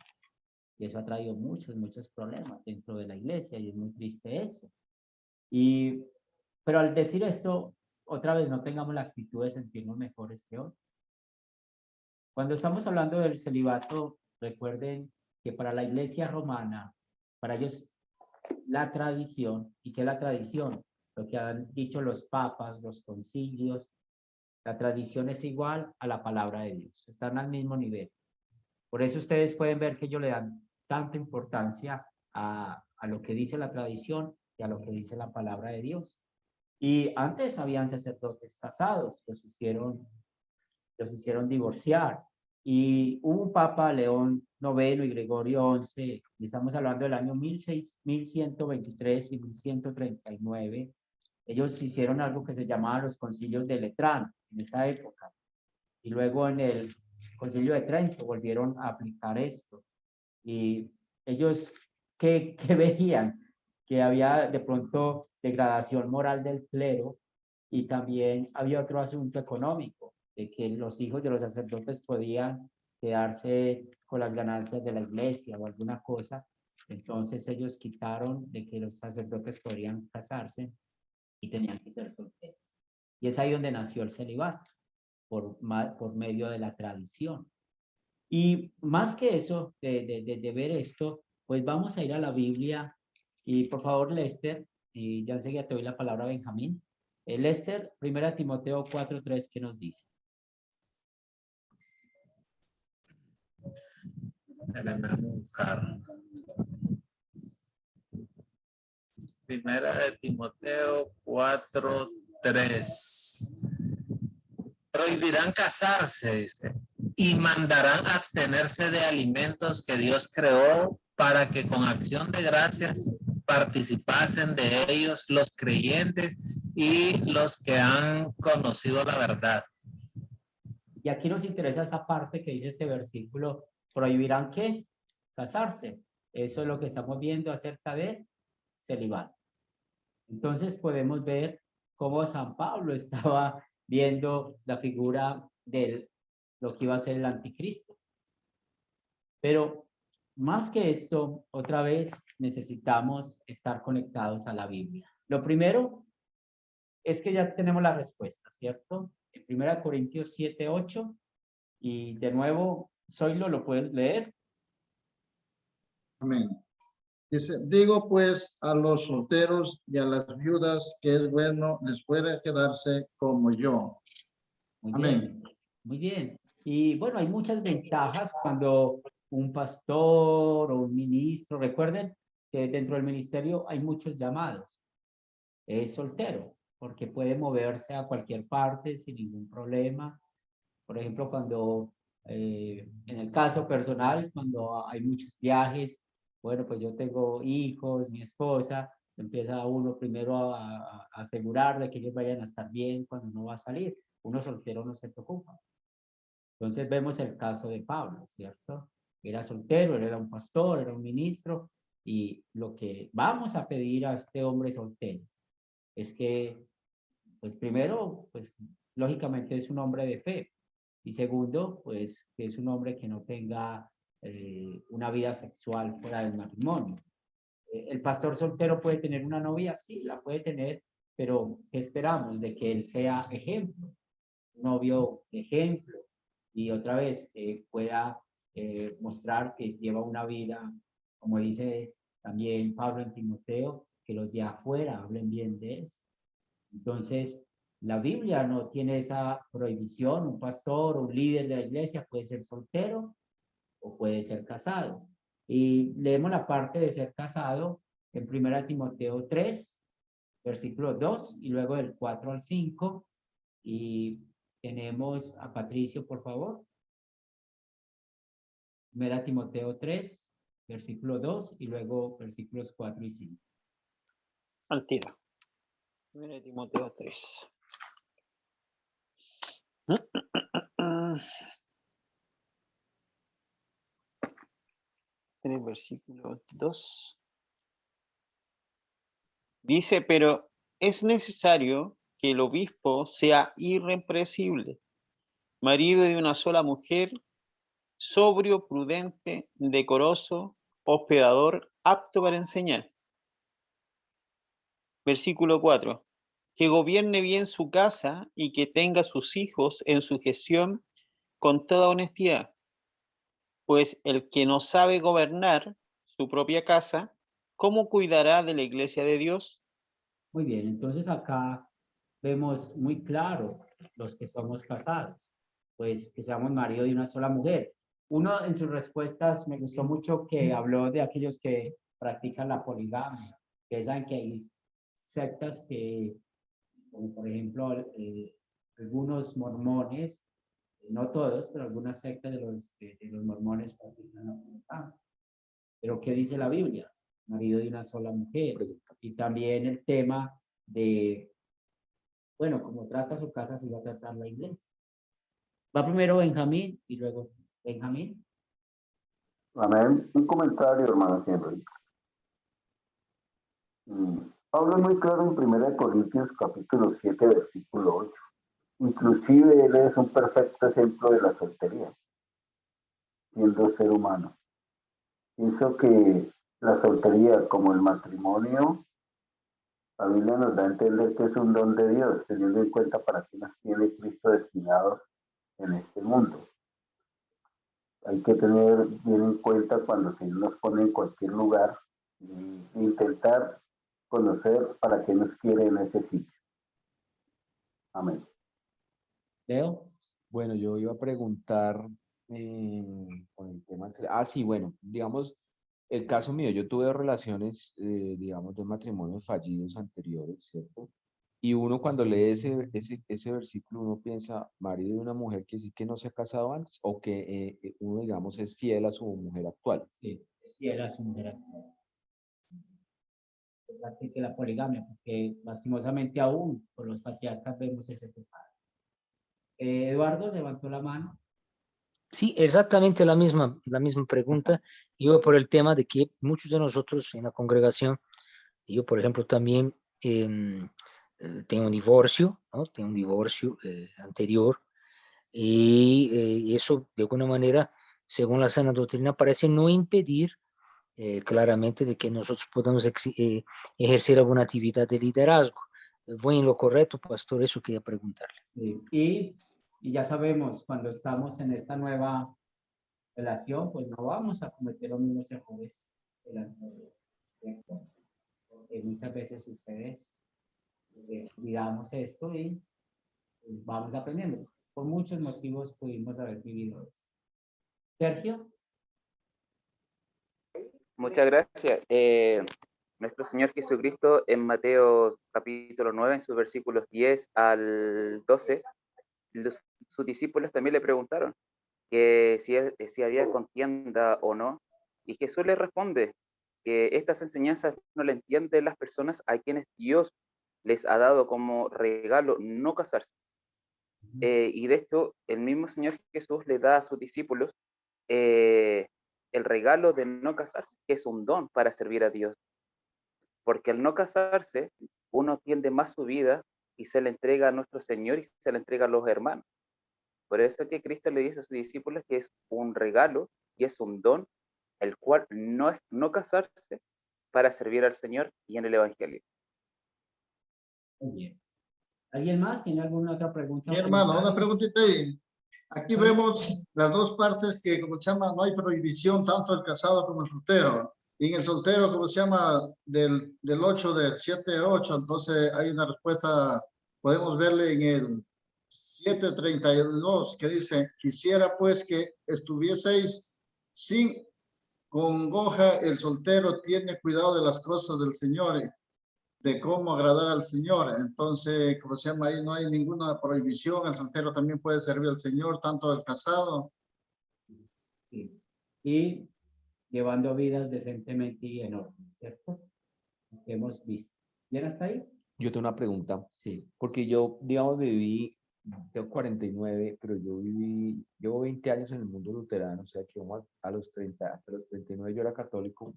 S1: Y eso ha traído muchos problemas dentro de la iglesia y es muy triste eso. Pero al decir esto, otra vez no tengamos la actitud de sentirnos mejores que otros. Cuando estamos hablando del celibato, recuerden que para la iglesia romana, para ellos la tradición, ¿y qué es la tradición? Lo que han dicho los papas, los concilios, la tradición es igual a la palabra de Dios, están al mismo nivel. Por eso ustedes pueden ver que ellos le dan tanta importancia a lo que dice la tradición y a lo que dice la palabra de Dios. Y antes habían sacerdotes casados, los hicieron divorciar. Y hubo un papa, León IX y Gregorio XI, y estamos hablando del año 1123 y 1139, ellos hicieron algo que se llamaba los concilios de Letrán en esa época. Y luego en el concilio de Trento volvieron a aplicar esto. Y ellos, ¿qué veían? Que había de pronto degradación moral del clero y también había otro asunto económico, de que los hijos de los sacerdotes podían quedarse con las ganancias de la iglesia o alguna cosa. Entonces ellos quitaron de que los sacerdotes podrían casarse y tenían que ser solteros. Y es ahí donde nació el celibato, por medio de la tradición. Y más que eso, de ver esto, pues vamos a ir a la Biblia. Y por favor, Lester, y ya enseguida te doy la palabra a Benjamín. Lester, 1 Timoteo 4:3, ¿qué nos dice?
S6: Primera de Timoteo 4:3. Prohibirán casarse, dice, y mandarán abstenerse de alimentos que Dios creó para que con acción de gracias participasen de ellos los creyentes y los que han conocido la verdad.
S1: Y aquí nos interesa esa parte que dice este versículo, prohibirán ¿qué? Casarse. Eso es lo que estamos viendo acerca de celibato. Entonces podemos ver cómo San Pablo estaba viendo la figura de lo que iba a ser el anticristo. Pero más que esto, otra vez necesitamos estar conectados a la Biblia. Lo primero es que ya tenemos la respuesta, ¿cierto? En 1 Corintios 7:8, y de nuevo, Zoilo, ¿lo puedes leer?
S3: Amén. Dice, digo pues a los solteros y a las viudas que es bueno les puede quedarse como yo.
S1: Muy
S3: Amén.
S1: bien, muy bien. Y bueno, hay muchas ventajas cuando un pastor o un ministro, recuerden que dentro del ministerio hay muchos llamados. Es soltero, porque puede moverse a cualquier parte sin ningún problema. Por ejemplo, cuando, en el caso personal, cuando hay muchos viajes, bueno, pues yo tengo hijos, mi esposa, empieza uno primero a asegurar de que ellos vayan a estar bien cuando no va a salir. Uno soltero no se preocupa. Entonces vemos el caso de Pablo, ¿cierto? Era soltero, él era un pastor, era un ministro, y lo que vamos a pedir a este hombre soltero es que, pues primero, pues lógicamente es un hombre de fe, y segundo, pues que es un hombre que no tenga una vida sexual fuera del matrimonio. ¿El pastor soltero puede tener una novia? Sí, la puede tener, pero ¿qué esperamos? De que él sea ejemplo, un novio ejemplo, y otra vez pueda mostrar que lleva una vida, como dice también Pablo en Timoteo, que los de afuera hablen bien de eso. Entonces, la Biblia no tiene esa prohibición. Un pastor o un líder de la iglesia puede ser soltero o puede ser casado. Y leemos la parte de ser casado en 1 Timoteo 3, versículo 2, y luego del 4 al 5. Y tenemos a Patricio, por favor. 1 Timoteo 3, versículo 2, y luego versículos 4 y 5.
S2: Al tiro. 1 Timoteo 3. En el versículo 2. Dice, pero es necesario que el obispo sea irreprensible, marido de una sola mujer, sobrio, prudente, decoroso, hospedador, apto para enseñar. Versículo 4. Que gobierne bien su casa y que tenga sus hijos en sujeción con toda honestidad. Pues el que no sabe gobernar su propia casa, ¿cómo cuidará de la iglesia de Dios?
S1: Muy bien, entonces acá vemos muy claro los que somos casados, pues que seamos marido de una sola mujer. Uno en sus respuestas me gustó mucho que habló de aquellos que practican la poligamia, que saben que hay sectas que, como por ejemplo, algunos mormones, no todos, pero algunas sectas de los mormones practican la poligamia. Pero ¿qué dice la Biblia? Marido de una sola mujer. Y también el tema de Bueno, como trata su casa, se va a tratar la iglesia. Va primero Benjamín y luego Benjamín.
S4: Amén. Un comentario, hermano Henry. Pablo es muy claro en 1 Corintios capítulo 7, versículo 8. Inclusive él es un perfecto ejemplo de la soltería, siendo ser humano. Pienso que la soltería, como el matrimonio, la Biblia nos da a entender que es un don de Dios, teniendo en cuenta para qué nos tiene Cristo destinados en este mundo. Hay que tener bien en cuenta cuando se nos pone en cualquier lugar y intentar conocer para qué nos quiere en ese sitio. Amén.
S1: Leo.
S7: Bueno, yo iba a preguntar con el tema. Sí, bueno, digamos, el caso mío, yo tuve relaciones, digamos, dos matrimonios fallidos anteriores, ¿cierto? Y uno cuando lee ese versículo, uno piensa, marido de una mujer que sí que no se ha casado antes, o que uno, digamos, es fiel a su mujer actual.
S1: Sí, es fiel a su mujer actual. Que la poligamia, porque lastimosamente aún por los patriarcas vemos ese pecado. Eduardo levantó la mano.
S5: Sí, exactamente la misma pregunta. Yo por el tema de que muchos de nosotros en la congregación, yo por ejemplo también tengo un divorcio, ¿no? Tengo un divorcio anterior y eso de alguna manera, según la sana doctrina, parece no impedir claramente de que nosotros podamos ejercer alguna actividad de liderazgo. ¿Voy en lo correcto, pastor? Eso quería preguntarle.
S1: Sí. Y ya sabemos, cuando estamos en esta nueva relación, pues no vamos a cometer los mismos errores del anterior, ¿cierto? Porque muchas veces sucede eso. Olvidamos esto y pues, vamos aprendiendo. Por muchos motivos pudimos haber vivido eso. Sergio.
S8: Muchas gracias. Nuestro Señor Jesucristo en Mateo capítulo 9, en sus versículos 10 al 12, sus discípulos también le preguntaron que si había contienda o no, y Jesús les responde que estas enseñanzas no le entienden las personas a quienes Dios les ha dado como regalo no casarse. Y de hecho, el mismo Señor Jesús le da a sus discípulos el regalo de no casarse, que es un don para servir a Dios. Porque al no casarse, uno tiende más su vida y se le entrega a nuestro Señor y se le entrega a los hermanos. Por eso que Cristo le dice a sus discípulos que es un regalo y es un don, el cual no es no casarse para servir al Señor y en el Evangelio.
S1: Muy bien. ¿Alguien más tiene alguna otra pregunta?
S3: Mi hermano, una preguntita ahí. Aquí vemos las dos partes que, como se llama, no hay prohibición tanto el casado como el soltero. Y en el soltero, como se llama, del 8, del 7 a 8, entonces hay una respuesta, podemos verle en el 7:32, que dice, quisiera pues que estuvieseis sin congoja, el soltero tiene cuidado de las cosas del Señor, de cómo agradar al Señor. Entonces, como se llama, ahí no hay ninguna prohibición. El soltero también puede servir al Señor, tanto el casado.
S1: Sí. Y llevando vidas decentemente y en orden, ¿cierto? Lo que hemos visto. ¿Bien hasta ahí?
S7: Yo tengo una pregunta,
S1: Sí.
S7: porque yo, digamos, tengo 49, pero llevo 20 años en el mundo luterano, o sea que a los 30, hasta los 39 yo era católico,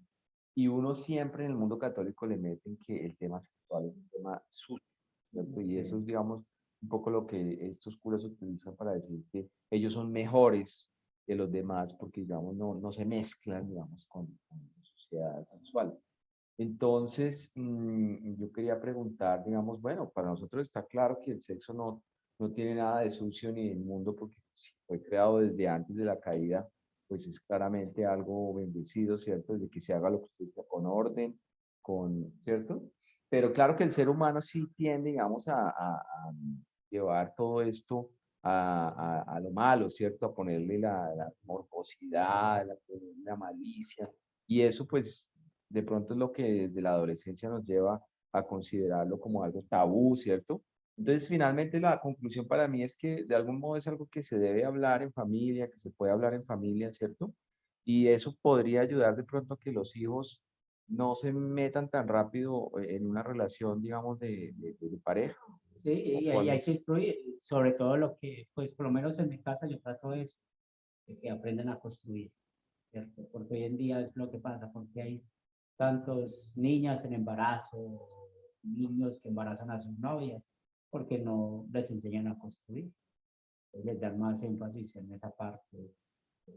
S7: y uno siempre en el mundo católico le meten que el tema sexual es un tema sucio, ¿cierto? Y eso es, digamos, un poco lo que estos curas utilizan para decir que ellos son mejores que los demás, porque, digamos, no se mezclan, digamos, con la sociedad sexual. Entonces, yo quería preguntar, digamos, bueno, para nosotros está claro que el sexo no tiene nada de sucio ni inmundo porque si fue creado desde antes de la caída, pues es claramente algo bendecido, ¿cierto? Desde que se haga lo que usted sea con orden, ¿cierto? Pero claro que el ser humano sí tiende, digamos, a llevar todo esto a lo malo, ¿cierto? A ponerle la morbosidad, la malicia, y eso pues de pronto es lo que desde la adolescencia nos lleva a considerarlo como algo tabú, ¿cierto? Entonces, finalmente la conclusión para mí es que de algún modo es algo que se debe hablar en familia, que se puede hablar en familia, ¿cierto? Y eso podría ayudar de pronto a que los hijos no se metan tan rápido en una relación, digamos, de pareja.
S1: Sí, y
S7: ¿Cuál
S1: ahí hay
S7: es?
S1: que instruir, sobre todo lo que, pues por lo menos en mi casa yo trato de eso, de que aprendan a construir, ¿cierto? Porque hoy en día es lo que pasa, porque hay tantos niñas en embarazo, niños que embarazan a sus novias, porque no les enseñan a construir, les dan más énfasis en esa parte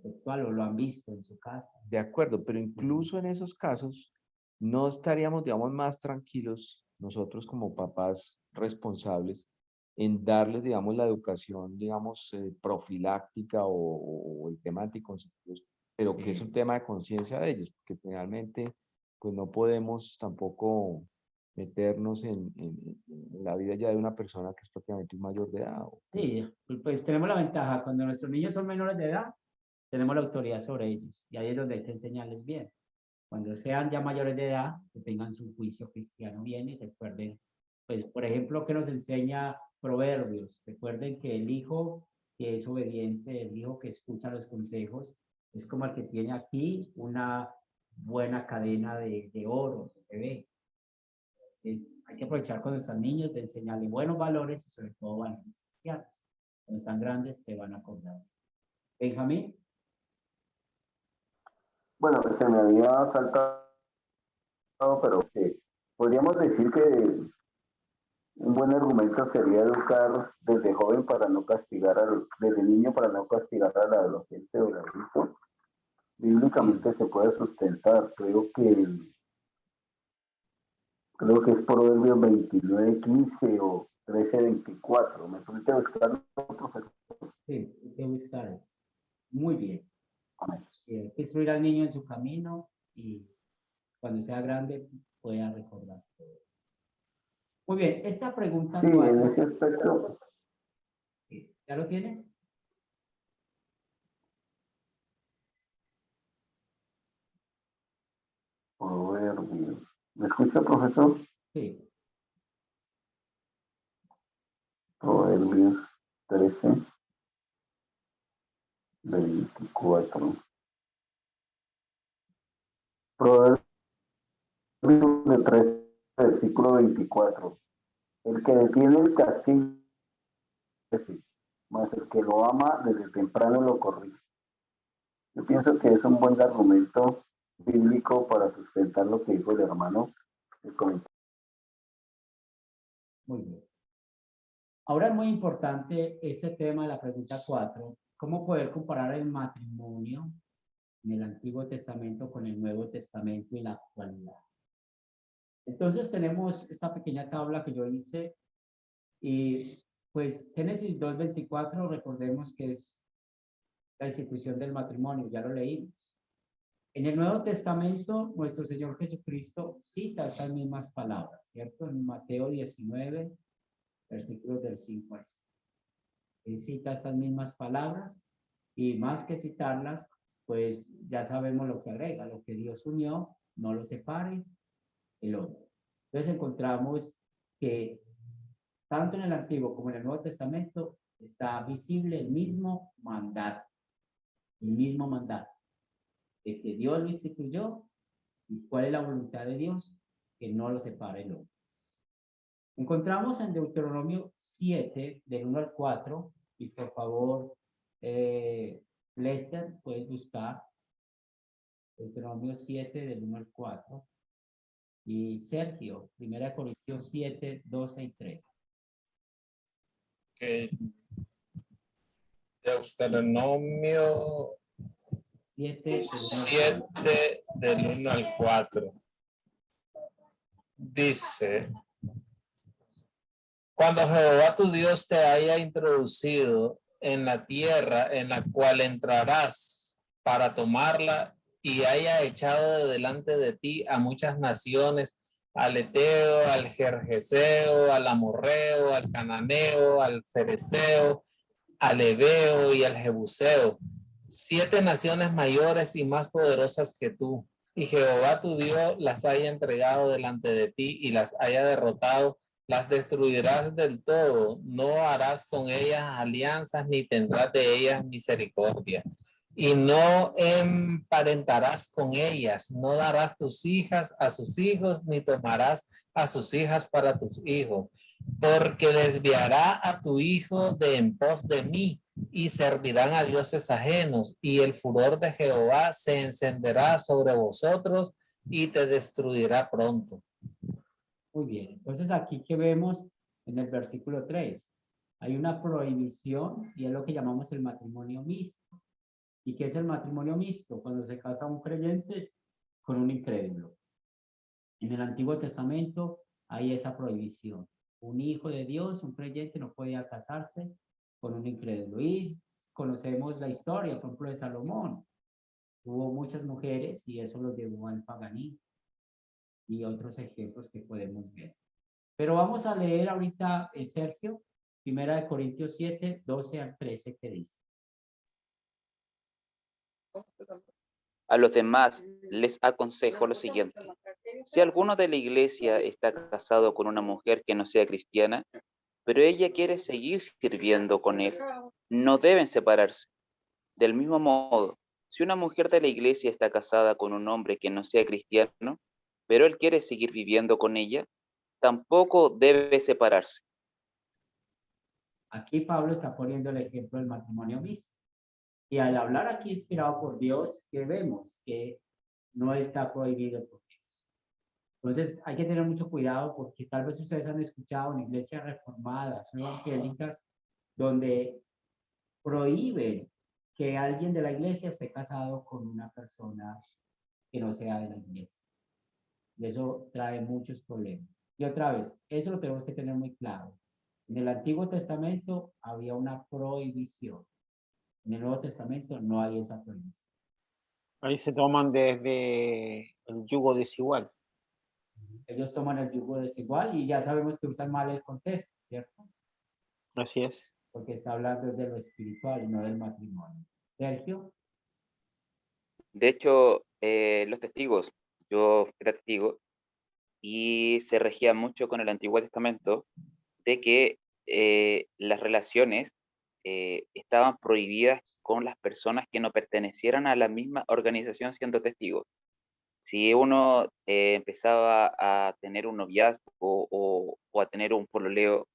S1: sexual o lo han visto en su casa.
S7: De acuerdo, pero incluso en esos casos no estaríamos, digamos, más tranquilos nosotros como papás responsables en darles, digamos, la educación, digamos, profiláctica o el tema anticonceptivos, pero que es un tema de conciencia de ellos, porque finalmente, pues no podemos tampoco meternos en la vida ya de una persona que es prácticamente un mayor de edad.
S1: Sí, pues tenemos la ventaja, cuando nuestros niños son menores de edad, tenemos la autoridad sobre ellos, y ahí es donde hay que enseñarles bien. Cuando sean ya mayores de edad, que tengan su juicio cristiano bien y recuerden, pues, por ejemplo, que nos enseña Proverbios. Recuerden que el hijo que es obediente, el hijo que escucha los consejos, es como el que tiene aquí una buena cadena de oro, que se ve. Hay que aprovechar cuando están niños de enseñarles buenos valores y sobre todo valores cristianos. Cuando están grandes se van a acordar. Benjamín.
S4: Bueno, se me había saltado, pero podríamos decir que un buen argumento sería educar desde joven para no castigar desde niño para no castigar al adolescente o al adulto. Bíblicamente se puede sustentar, creo que es Proverbios 29:15 o 13:24. ¿Me permite buscarlo, profesor?
S1: Sí, hay que buscar eso. Muy bien.
S4: Amén.
S1: Hay que instruir al niño en su camino y cuando sea grande pueda recordar. Muy bien, esta pregunta
S4: Sí, en
S1: 4,
S4: ese aspecto.
S1: ¿ya lo tienes?
S4: Proverbios. ¿Me escucha, profesor?
S1: Sí.
S4: Proverbios 13:24. Proverbios 13, versículo 24. El que detiene el castigo, más el que lo ama desde temprano lo corrige. Yo pienso que es un buen argumento bíblico para sustentar lo que dijo el hermano.
S1: Muy bien. Ahora es muy importante ese tema de la pregunta 4, cómo poder comparar el matrimonio en el Antiguo Testamento con el Nuevo Testamento y la actualidad. Entonces tenemos esta pequeña tabla que yo hice y pues Génesis 2:24, recordemos que es la institución del matrimonio, ya lo leímos. En el Nuevo Testamento, nuestro Señor Jesucristo cita estas mismas palabras, ¿cierto? En Mateo 19, versículos del 5 al 6. Él cita estas mismas palabras y más que citarlas, pues ya sabemos lo que agrega, lo que Dios unió, no lo separe el hombre. Entonces encontramos que tanto en el Antiguo como en el Nuevo Testamento está visible el mismo mandato de que Dios lo instituyó y cuál es la voluntad de Dios, que no lo separe el hombre. Encontramos en Deuteronomio 7, del 1 al 4, y por favor, Lester, puedes buscar Deuteronomio 7, del 1 al 4, y Sergio, 1 Corintios 7, 12 y 13.
S6: Okay. Deuteronomio
S1: 7,
S6: 7 del 1 al 4. Dice: cuando Jehová tu Dios te haya introducido en la tierra en la cual entrarás para tomarla y haya echado de delante de ti a muchas naciones, al Eteo, al Gergeseo, al Amorreo, al Cananeo, al Fereceo, al Ebeo y al Jebuseo, 7 naciones mayores y más poderosas que tú, y Jehová tu Dios las haya entregado delante de ti y las haya derrotado, las destruirás del todo, no harás con ellas alianzas ni tendrás de ellas misericordia. y no emparentarás con ellas, no darás tus hijas a sus hijos, ni tomarás a sus hijas para tus hijos, porque desviará a tu hijo de en pos de mí, y servirán a dioses ajenos, y el furor de Jehová se encenderá sobre vosotros y te destruirá pronto.
S1: Muy bien, entonces aquí que vemos en el versículo 3, hay una prohibición y es lo que llamamos el matrimonio mixto. ¿Y qué es el matrimonio mixto? Cuando se casa un creyente con un incrédulo. En el Antiguo Testamento hay esa prohibición. Un hijo de Dios, un creyente, no podía casarse con un incrédulo. Y conocemos la historia, por ejemplo, de Salomón. Hubo muchas mujeres y eso los llevó al paganismo y otros ejemplos que podemos ver. Pero vamos a leer ahorita, Sergio, 1 Corintios 7, 12 al 13, que dice.
S8: A los demás les aconsejo lo siguiente. Si alguno de la iglesia está casado con una mujer que no sea cristiana, pero ella quiere seguir sirviendo con él, no deben separarse. Del mismo modo, si una mujer de la iglesia está casada con un hombre que no sea cristiano, pero él quiere seguir viviendo con ella, tampoco debe separarse.
S1: Aquí Pablo está poniendo el ejemplo del matrimonio mixto. Y al hablar aquí inspirado por Dios, que vemos que no está prohibido por Dios. Entonces hay que tener mucho cuidado porque tal vez ustedes han escuchado en iglesias reformadas o evangélicas donde prohíben que alguien de la iglesia esté casado con una persona que no sea de la iglesia. Y eso trae muchos problemas. Y otra vez, eso lo tenemos que tener muy claro. En el Antiguo Testamento había una prohibición. En el Nuevo Testamento no hay esa prohibición.
S2: Ahí se toman desde el yugo desigual.
S1: Ellos toman el yugo desigual y ya sabemos que usan mal el contexto, ¿cierto?
S2: Así es.
S1: Porque está hablando de lo espiritual y no del matrimonio. Sergio.
S8: De hecho, los testigos, yo era testigo, y se regía mucho con el Antiguo Testamento de que las relaciones estaban prohibidas con las personas que no pertenecieran a la misma organización siendo testigos. Si uno empezaba a tener un noviazgo o a tener un pololeo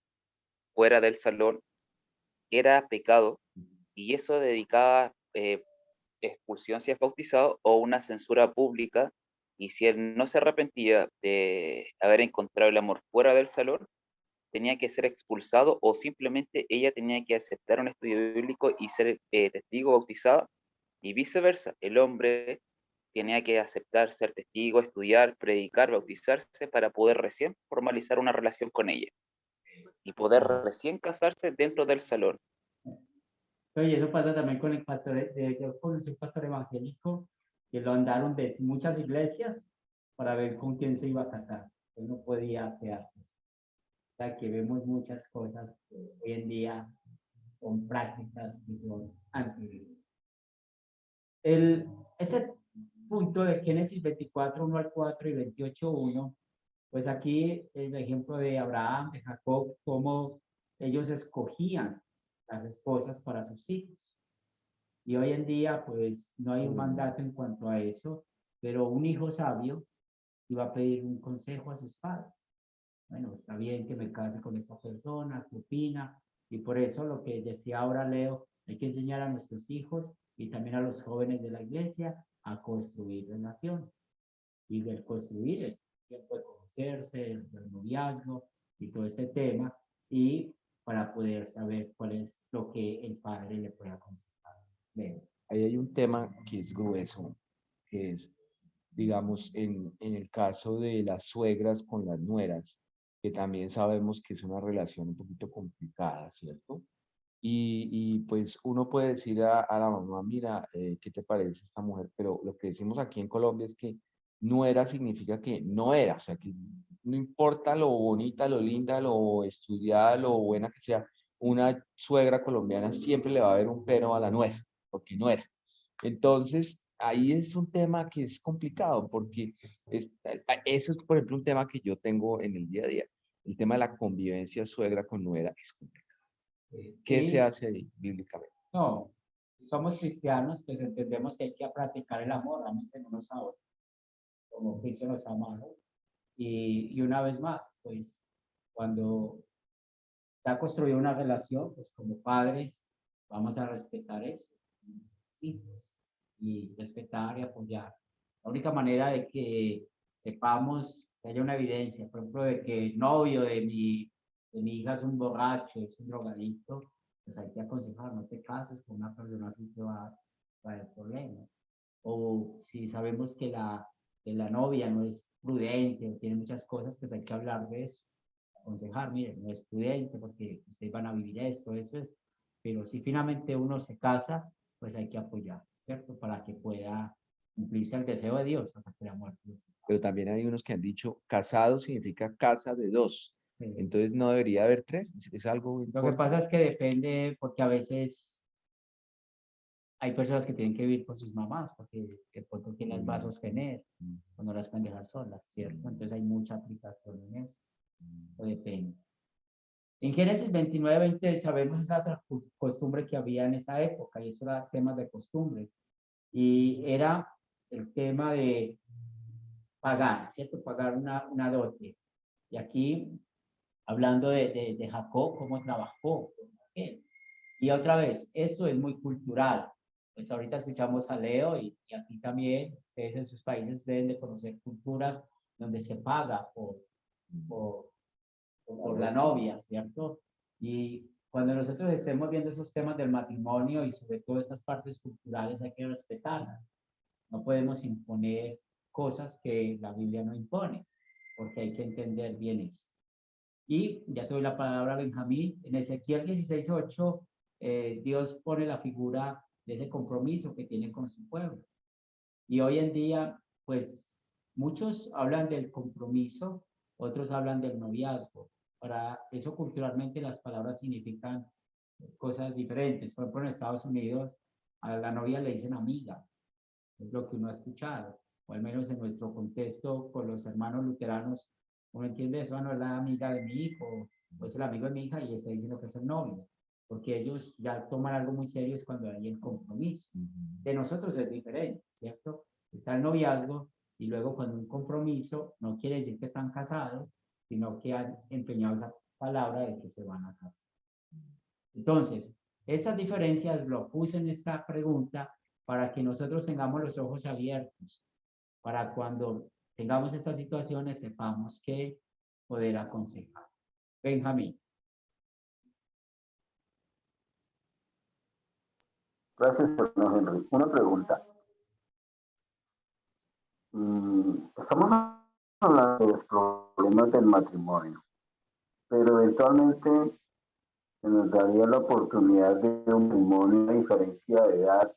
S8: fuera del salón, era pecado y eso dedicaba expulsión si es bautizado o una censura pública, y si él no se arrepentía de haber encontrado el amor fuera del salón, tenía que ser expulsado o simplemente ella tenía que aceptar un estudio bíblico y ser testigo bautizada, y viceversa, el hombre tenía que aceptar ser testigo, estudiar, predicar, bautizarse para poder recién formalizar una relación con ella y poder recién casarse dentro del salón.
S1: Oye, eso pasa también con el pastor, yo conocí un pastor evangélico que lo andaron de muchas iglesias para ver con quién se iba a casar. Él no podía quedarse. O sea, que vemos muchas cosas que hoy en día son prácticas que son antibíblicas. Este punto de Génesis 24, 1 al 4 y 28, 1, pues aquí el ejemplo de Abraham, de Jacob, cómo ellos escogían las esposas para sus hijos. Y hoy en día, pues no hay un mandato en cuanto a eso, pero un hijo sabio iba a pedir un consejo a sus padres. Bueno, está bien que me case con esta persona, ¿qué opina? Y por eso lo que decía ahora Leo, hay que enseñar a nuestros hijos y también a los jóvenes de la iglesia a construir relaciones. Y del construir el tiempo de conocerse, el noviazgo y todo este tema, y para poder saber cuál es lo que el padre le puede aconsejar.
S7: Ahí hay un tema que es grueso, que es, digamos, en el caso de las suegras con las nueras, que también sabemos que es una relación un poquito complicada, ¿cierto? Y pues uno puede decir a la mamá, mira, ¿qué te parece esta mujer? Pero lo que decimos aquí en Colombia es que nuera significa que no era, o sea, que no importa lo bonita, lo linda, lo estudiada, lo buena que sea, una suegra colombiana siempre le va a ver un pero a la nuera, porque no era. Entonces, ahí es un tema que es complicado, porque eso es, por ejemplo, un tema que yo tengo en el día a día. El tema de la convivencia suegra con nuera es complicado. ¿Qué se hace ahí bíblicamente?
S1: No, somos cristianos, pues entendemos que hay que practicar el amor, ámense unos a otros, como Cristo nos ha amado. Y una vez más, pues cuando se ha construido una relación, pues como padres vamos a respetar eso, hijos, y respetar y apoyar. La única manera de que sepamos, que haya una evidencia, por ejemplo, de que el novio de mi hija es un borracho, es un drogadicto, pues hay que aconsejar, no te cases con una persona así que va a traer problemas. O si sabemos que la novia no es prudente, tiene muchas cosas, pues hay que hablar de eso, aconsejar, mire, no es prudente porque ustedes van a vivir esto, eso es, pero si finalmente uno se casa, pues hay que apoyar, ¿cierto? Para que pueda cumplirse el deseo de Dios hasta que la muerte los separe.
S7: Pero también hay unos que han dicho casado significa casa de dos.
S1: Sí.
S7: Entonces no debería haber tres. Es algo
S1: Lo que
S7: importante.
S1: pasa es que depende, porque a veces hay personas que tienen que vivir con sus mamás, porque de pronto quién las va a sostener, o no las pueden dejar solas, ¿cierto? Entonces hay mucha aplicación en eso, depende. En Génesis 29:20 sabemos esa otra costumbre que había en esa época, y eso era temas de costumbres, y era el tema de pagar, ¿cierto? Pagar una dote. Y aquí, hablando de Jacob, cómo trabajó con él. Y otra vez, esto es muy cultural. Pues ahorita escuchamos a Leo y aquí también, ustedes en sus países deben de conocer culturas donde se paga por la novia, ¿cierto? Y cuando nosotros estemos viendo esos temas del matrimonio y sobre todo estas partes culturales hay que respetarlas. No podemos imponer cosas que la Biblia no impone, porque hay que entender bien eso. Y ya te doy la palabra a Benjamín. En Ezequiel 16:8, Dios pone la figura de ese compromiso que tiene con su pueblo. Y hoy en día, pues, muchos hablan del compromiso, otros hablan del noviazgo. Para eso, culturalmente, las palabras significan cosas diferentes. Por ejemplo, en Estados Unidos, a la novia le dicen amiga, es lo que uno ha escuchado, o al menos en nuestro contexto con los hermanos luteranos, uno entiende eso, no es la amiga de mi hijo, o es el amigo de mi hija y está diciendo que es el novio, porque ellos ya toman algo muy serio es cuando hay el compromiso. De nosotros es diferente, ¿cierto? Está el noviazgo y luego cuando un compromiso no quiere decir que están casados, sino que han empeñado esa palabra de que se van a casar. Entonces, esas diferencias lo puse en esta pregunta para que nosotros tengamos los ojos abiertos, para cuando tengamos estas situaciones sepamos qué poder aconsejar. Benjamín.
S4: Gracias, hermano Henry. Una pregunta. Estamos hablando de los problemas del matrimonio, pero eventualmente se nos daría la oportunidad de un matrimonio, una diferencia de edad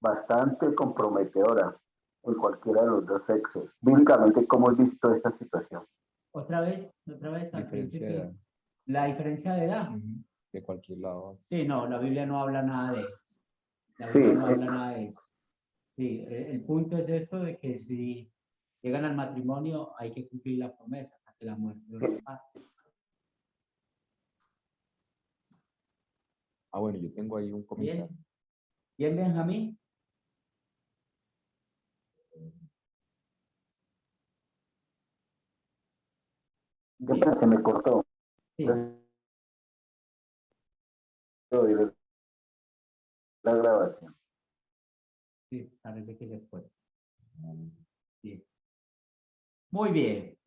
S4: bastante comprometedora en cualquiera de los dos sexos. Bíblicamente, ¿cómo has visto esta situación?
S1: Otra vez, al
S7: Diferencia de
S1: principio.
S7: edad.
S1: La diferencia de edad.
S7: De cualquier lado.
S1: Sí, no, la Biblia no habla nada de eso. La
S4: Sí,
S1: Biblia no habla nada de eso. Sí, el punto es esto de que si llegan al matrimonio hay que cumplir la promesa hasta que la muerte los separe.
S7: Ah, bueno, yo tengo ahí un comentario.
S1: Bien. Bien, Benjamín.
S4: ¿Qué pasa? Se me cortó.
S1: Sí.
S4: La grabación.
S1: Sí, parece que se fue. Sí. Muy bien.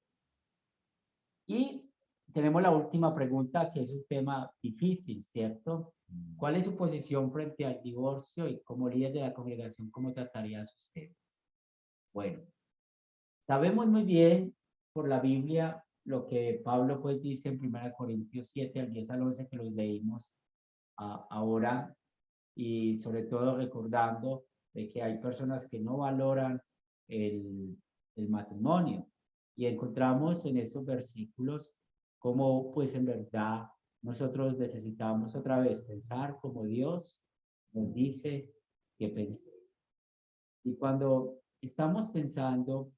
S1: Y tenemos la última pregunta, que es un tema difícil, ¿cierto? ¿Cuál es su posición frente al divorcio y como líder de la congregación, cómo trataría a sus temas? Bueno, sabemos muy bien por la Biblia lo que Pablo pues dice en 1 Corintios 7, al 10 al 11, que los leímos ahora, y sobre todo recordando de que hay personas que no valoran el matrimonio. Y encontramos en estos versículos cómo pues en verdad nosotros necesitamos otra vez pensar como Dios nos dice que pensemos. Y cuando estamos pensando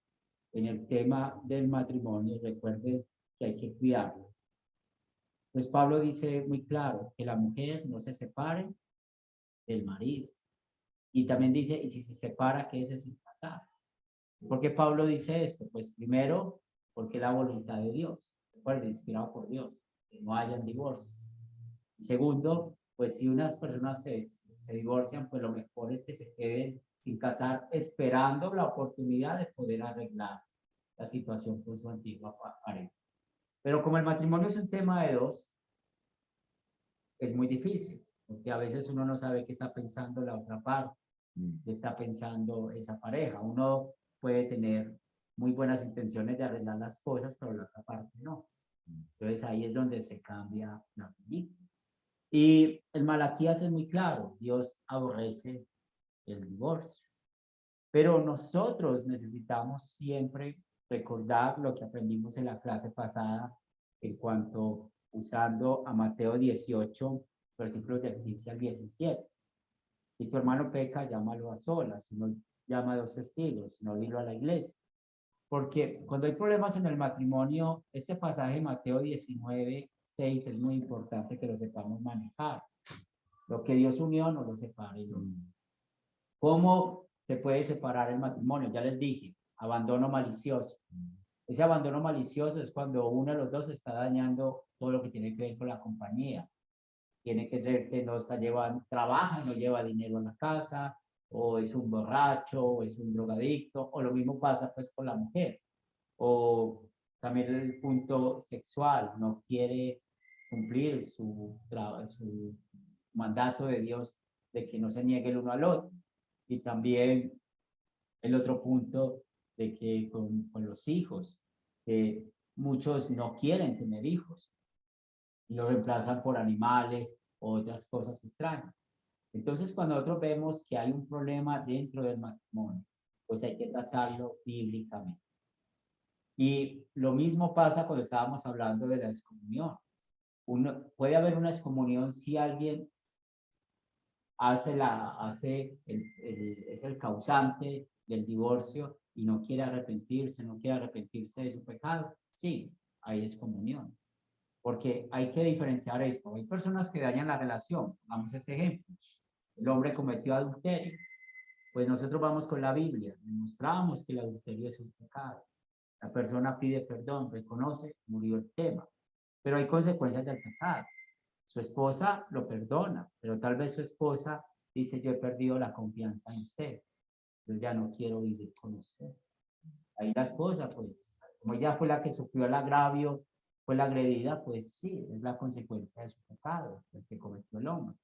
S1: en el tema del matrimonio, recuerden que hay que cuidarlo. Pues Pablo dice muy claro que la mujer no se separe del marido. Y también dice, y si se separa, ¿qué es sin casar? ¿Por qué Pablo dice esto? Pues primero, porque es la voluntad de Dios, recuerden, inspirado por Dios, que no hayan divorcios. Segundo, pues si unas personas se divorcian, pues lo mejor es que se queden sin casar, esperando la oportunidad de poder arreglar la situación con su antigua pareja. Pero como el matrimonio es un tema de dos, es muy difícil, porque a veces uno no sabe qué está pensando la otra parte, qué está pensando esa pareja. Uno puede tener muy buenas intenciones de arreglar las cosas, pero la otra parte no. Entonces ahí es donde se cambia la película. Y el Malaquías es muy claro, Dios aborrece el divorcio. Pero nosotros necesitamos siempre recordar lo que aprendimos en la clase pasada en cuanto usando a Mateo 18, versículos del 15 al 17. Si tu hermano peca, llámalo a solas, si no, llama a dos testigos, si no, dilo a la iglesia. Porque cuando hay problemas en el matrimonio, este pasaje de Mateo 19, 6 es muy importante que lo sepamos manejar. Lo que Dios unió, no lo separe. ¿Cómo se puede separar el matrimonio? Ya les dije, abandono malicioso. Ese abandono malicioso es cuando uno de los dos está dañando todo lo que tiene que ver con la compañía. Tiene que ser que no está llevando, trabaja, no lleva dinero a la casa, o es un borracho, o es un drogadicto, o lo mismo pasa pues con la mujer. O también el punto sexual, no quiere cumplir su mandato de Dios de que no se niegue el uno al otro. Y también el otro punto de que con los hijos, muchos no quieren tener hijos y lo reemplazan por animales o otras cosas extrañas. Entonces, cuando nosotros vemos que hay un problema dentro del matrimonio, pues hay que tratarlo bíblicamente. Y lo mismo pasa cuando estábamos hablando de la excomunión. Puede haber una excomunión si alguien es el causante del divorcio y no quiere arrepentirse de su pecado. Sí, ahí es comunión. Porque hay que diferenciar esto. Hay personas que dañan la relación. Vamos a ese ejemplo. El hombre cometió adulterio. Pues nosotros vamos con la Biblia. Demostramos que el adulterio es un pecado. La persona pide perdón, reconoce, murió el tema. Pero hay consecuencias del pecado. Su esposa lo perdona, pero tal vez su esposa dice, yo he perdido la confianza en usted. Yo ya no quiero vivir con usted. Ahí la esposa, pues, como ella fue la que sufrió el agravio, fue la agredida, pues sí, es la consecuencia de su pecado, el que cometió el hombre.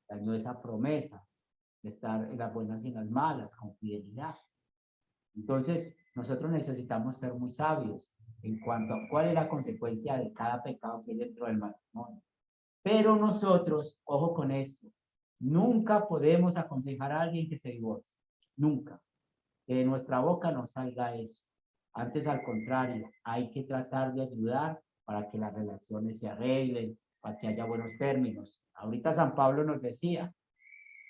S1: Dañó esa promesa de estar en las buenas y en las malas, con fidelidad. Entonces, nosotros necesitamos ser muy sabios en cuanto a cuál es la consecuencia de cada pecado que hay dentro del matrimonio. Pero nosotros, ojo con esto, nunca podemos aconsejar a alguien que se divorcie. Nunca. Que de nuestra boca no salga eso. Antes, al contrario, hay que tratar de ayudar para que las relaciones se arreglen, para que haya buenos términos. Ahorita San Pablo nos decía,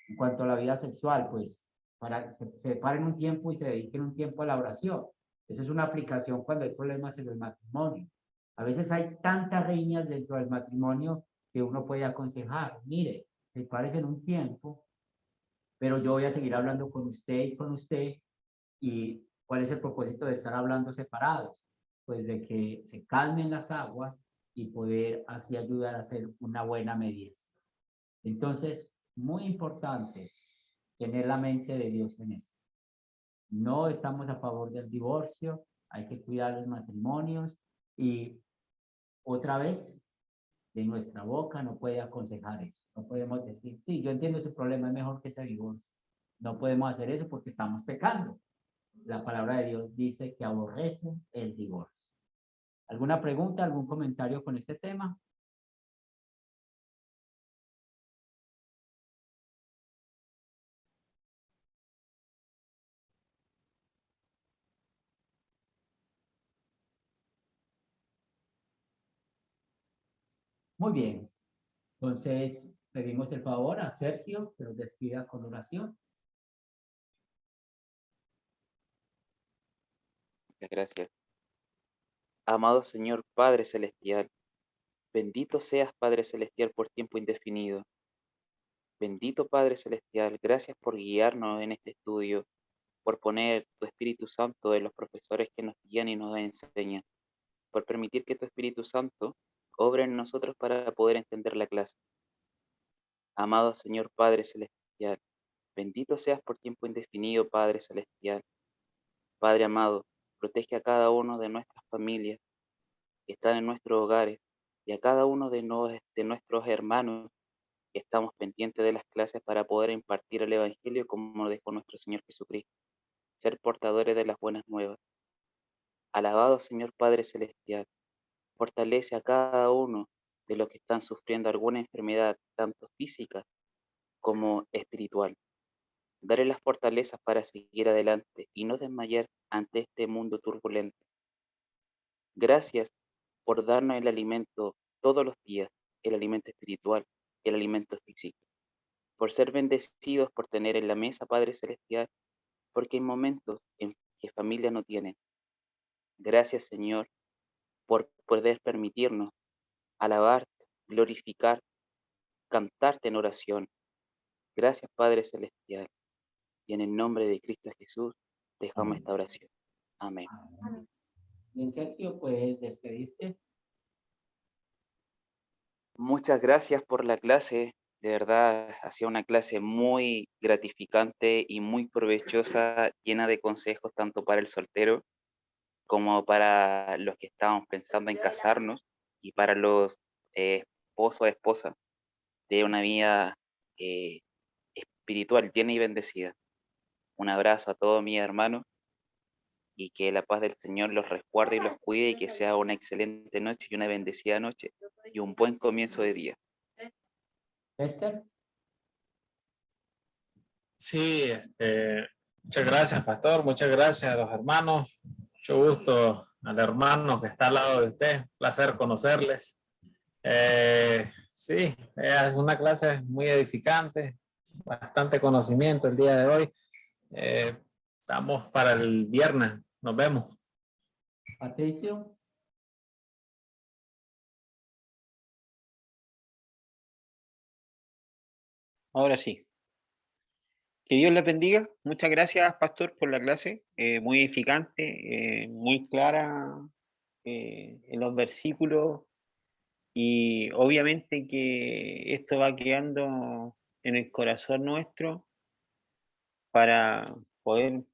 S1: en cuanto a la vida sexual, pues, para que se separen un tiempo y se dediquen un tiempo a la oración. Esa es una aplicación cuando hay problemas en el matrimonio. A veces hay tantas riñas dentro del matrimonio que uno puede aconsejar, mire, sepárese en un tiempo, pero yo voy a seguir hablando con usted y con usted. ¿Y cuál es el propósito de estar hablando separados? Pues de que se calmen las aguas y poder así ayudar a hacer una buena mediación. Entonces, muy importante tener la mente de Dios en esto. No estamos a favor del divorcio, hay que cuidar los matrimonios y otra vez, de nuestra boca no puede aconsejar eso. No podemos decir, sí, yo entiendo ese problema, es mejor que se divorcie. No podemos hacer eso porque estamos pecando. La palabra de Dios dice que aborrece el divorcio. ¿Alguna pregunta, algún comentario con este tema? Muy bien. Entonces, pedimos el favor a Sergio que nos despida con oración.
S8: Muchas gracias. Amado Señor Padre Celestial, bendito seas Padre Celestial por tiempo indefinido. Bendito Padre Celestial, gracias por guiarnos en este estudio, por poner tu Espíritu Santo en los profesores que nos guían y nos enseñan, por permitir que tu Espíritu Santo obre en nosotros para poder entender la clase. Amado Señor Padre Celestial, bendito seas por tiempo indefinido, Padre Celestial. Padre amado, protege a cada uno de nuestras familias que están en nuestros hogares y a cada uno de nuestros hermanos que estamos pendientes de las clases para poder impartir el Evangelio como dejó nuestro Señor Jesucristo, ser portadores de las buenas nuevas. Alabado Señor Padre Celestial, fortalece a cada uno de los que están sufriendo alguna enfermedad, tanto física como espiritual. Dale las fortalezas para seguir adelante y no desmayar ante este mundo turbulento. Gracias por darnos el alimento todos los días, el alimento espiritual, el alimento físico. Por ser bendecidos, por tener en la mesa, Padre Celestial, porque hay momentos en que familia no tienen. Gracias, Señor, por poder permitirnos alabarte, glorificar, cantarte en oración. Gracias, Padre Celestial. Y en el nombre de Cristo Jesús, dejamos esta oración. Amén.
S1: Bien, Sergio, puedes despedirte.
S8: Muchas gracias por la clase. De verdad, ha sido una clase muy gratificante y muy provechosa, llena de consejos tanto para el soltero como para los que estamos pensando en casarnos y para los esposos o esposas de una vida espiritual llena y bendecida. Un abrazo a todos mis hermanos y que la paz del Señor los resguarde y los cuide y que sea una excelente noche y una bendecida noche y un buen comienzo de día.
S1: Esther.
S6: Sí, muchas gracias, pastor. Muchas gracias a los hermanos. Mucho gusto al hermano que está al lado de usted. Placer conocerles. Sí, es una clase muy edificante, bastante conocimiento el día de hoy. Estamos para el viernes. Nos vemos.
S1: Patricio.
S2: Ahora sí. Que Dios les bendiga. Muchas gracias, pastor, por la clase. Muy edificante, muy clara en los versículos. Y obviamente que esto va quedando en el corazón nuestro para poder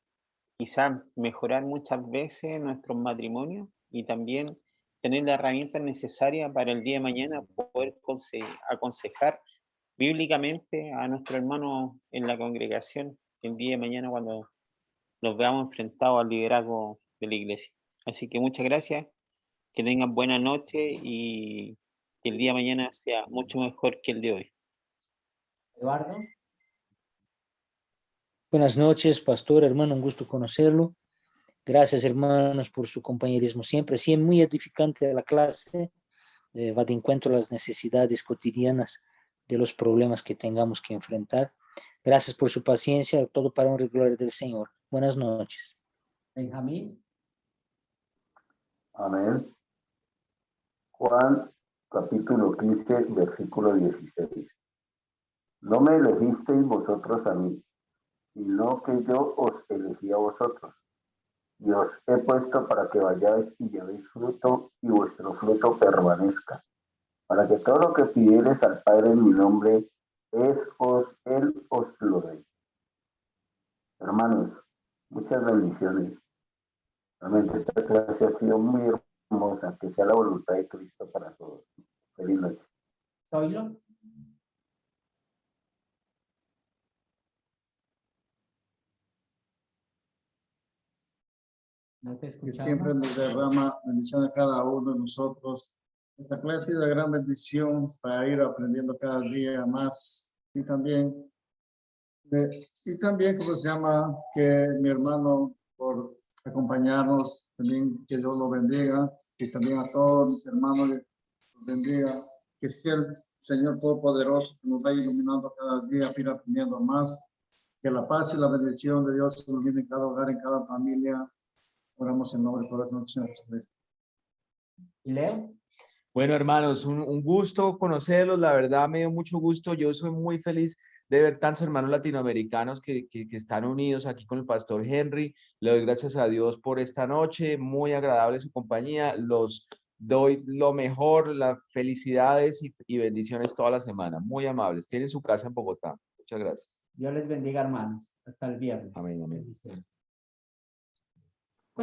S2: quizás mejorar muchas veces nuestros matrimonios y también tener las herramientas necesarias para el día de mañana poder aconsejar bíblicamente a nuestros hermanos en la congregación el día de mañana cuando nos veamos enfrentados al liderazgo de la iglesia. Así que muchas gracias, que tengan buena noche y que el día de mañana sea mucho mejor que el de hoy.
S1: Eduardo.
S5: Buenas noches, pastor, hermano, un gusto conocerlo. Gracias, hermanos, por su compañerismo siempre. Sí, muy edificante la clase. Va de encuentro a las necesidades cotidianas de los problemas que tengamos que enfrentar. Gracias por su paciencia, todo para honra y gloria del Señor. Buenas noches.
S1: Benjamín.
S4: Amén. Juan capítulo 15, versículo 16. No me elegisteis vosotros a mí, sino que yo os elegí a vosotros. Y os he puesto para que vayáis y llevéis fruto, y vuestro fruto permanezca, para que todo lo que pidiereis al Padre en mi nombre, Él os lo dé. Hermanos, muchas bendiciones. Realmente esta clase ha sido muy hermosa, que sea la voluntad de Cristo para todos. Feliz noche.
S1: Zoilo. No te
S3: Que
S1: escuchamos.
S3: siempre nos derrama bendición a cada uno de nosotros. Esta clase ha sido de gran bendición para ir aprendiendo cada día más. Y también, ¿cómo se llama? Que mi hermano, por acompañarnos, también que Dios lo bendiga. Y también a todos mis hermanos, los bendiga. Que sea el Señor Todopoderoso que nos vaya iluminando cada día, ir aprendiendo más. Que la paz y la bendición de Dios se nos viene en cada hogar, en cada familia. Oramos en nombre del Señor Jesucristo.
S1: ¿Y Leo?
S7: Bueno, hermanos, un gusto conocerlos. La verdad me dio mucho gusto. Yo soy muy feliz de ver tantos hermanos latinoamericanos que están unidos aquí con el pastor Henry. Le doy gracias a Dios por esta noche, muy agradable su compañía. Los doy lo mejor, las felicidades y bendiciones toda la semana. Muy amables. Tienen su casa en Bogotá. Muchas gracias.
S1: Dios les bendiga, hermanos. Hasta el viernes.
S7: Amén, amén.
S1: Bendiciones.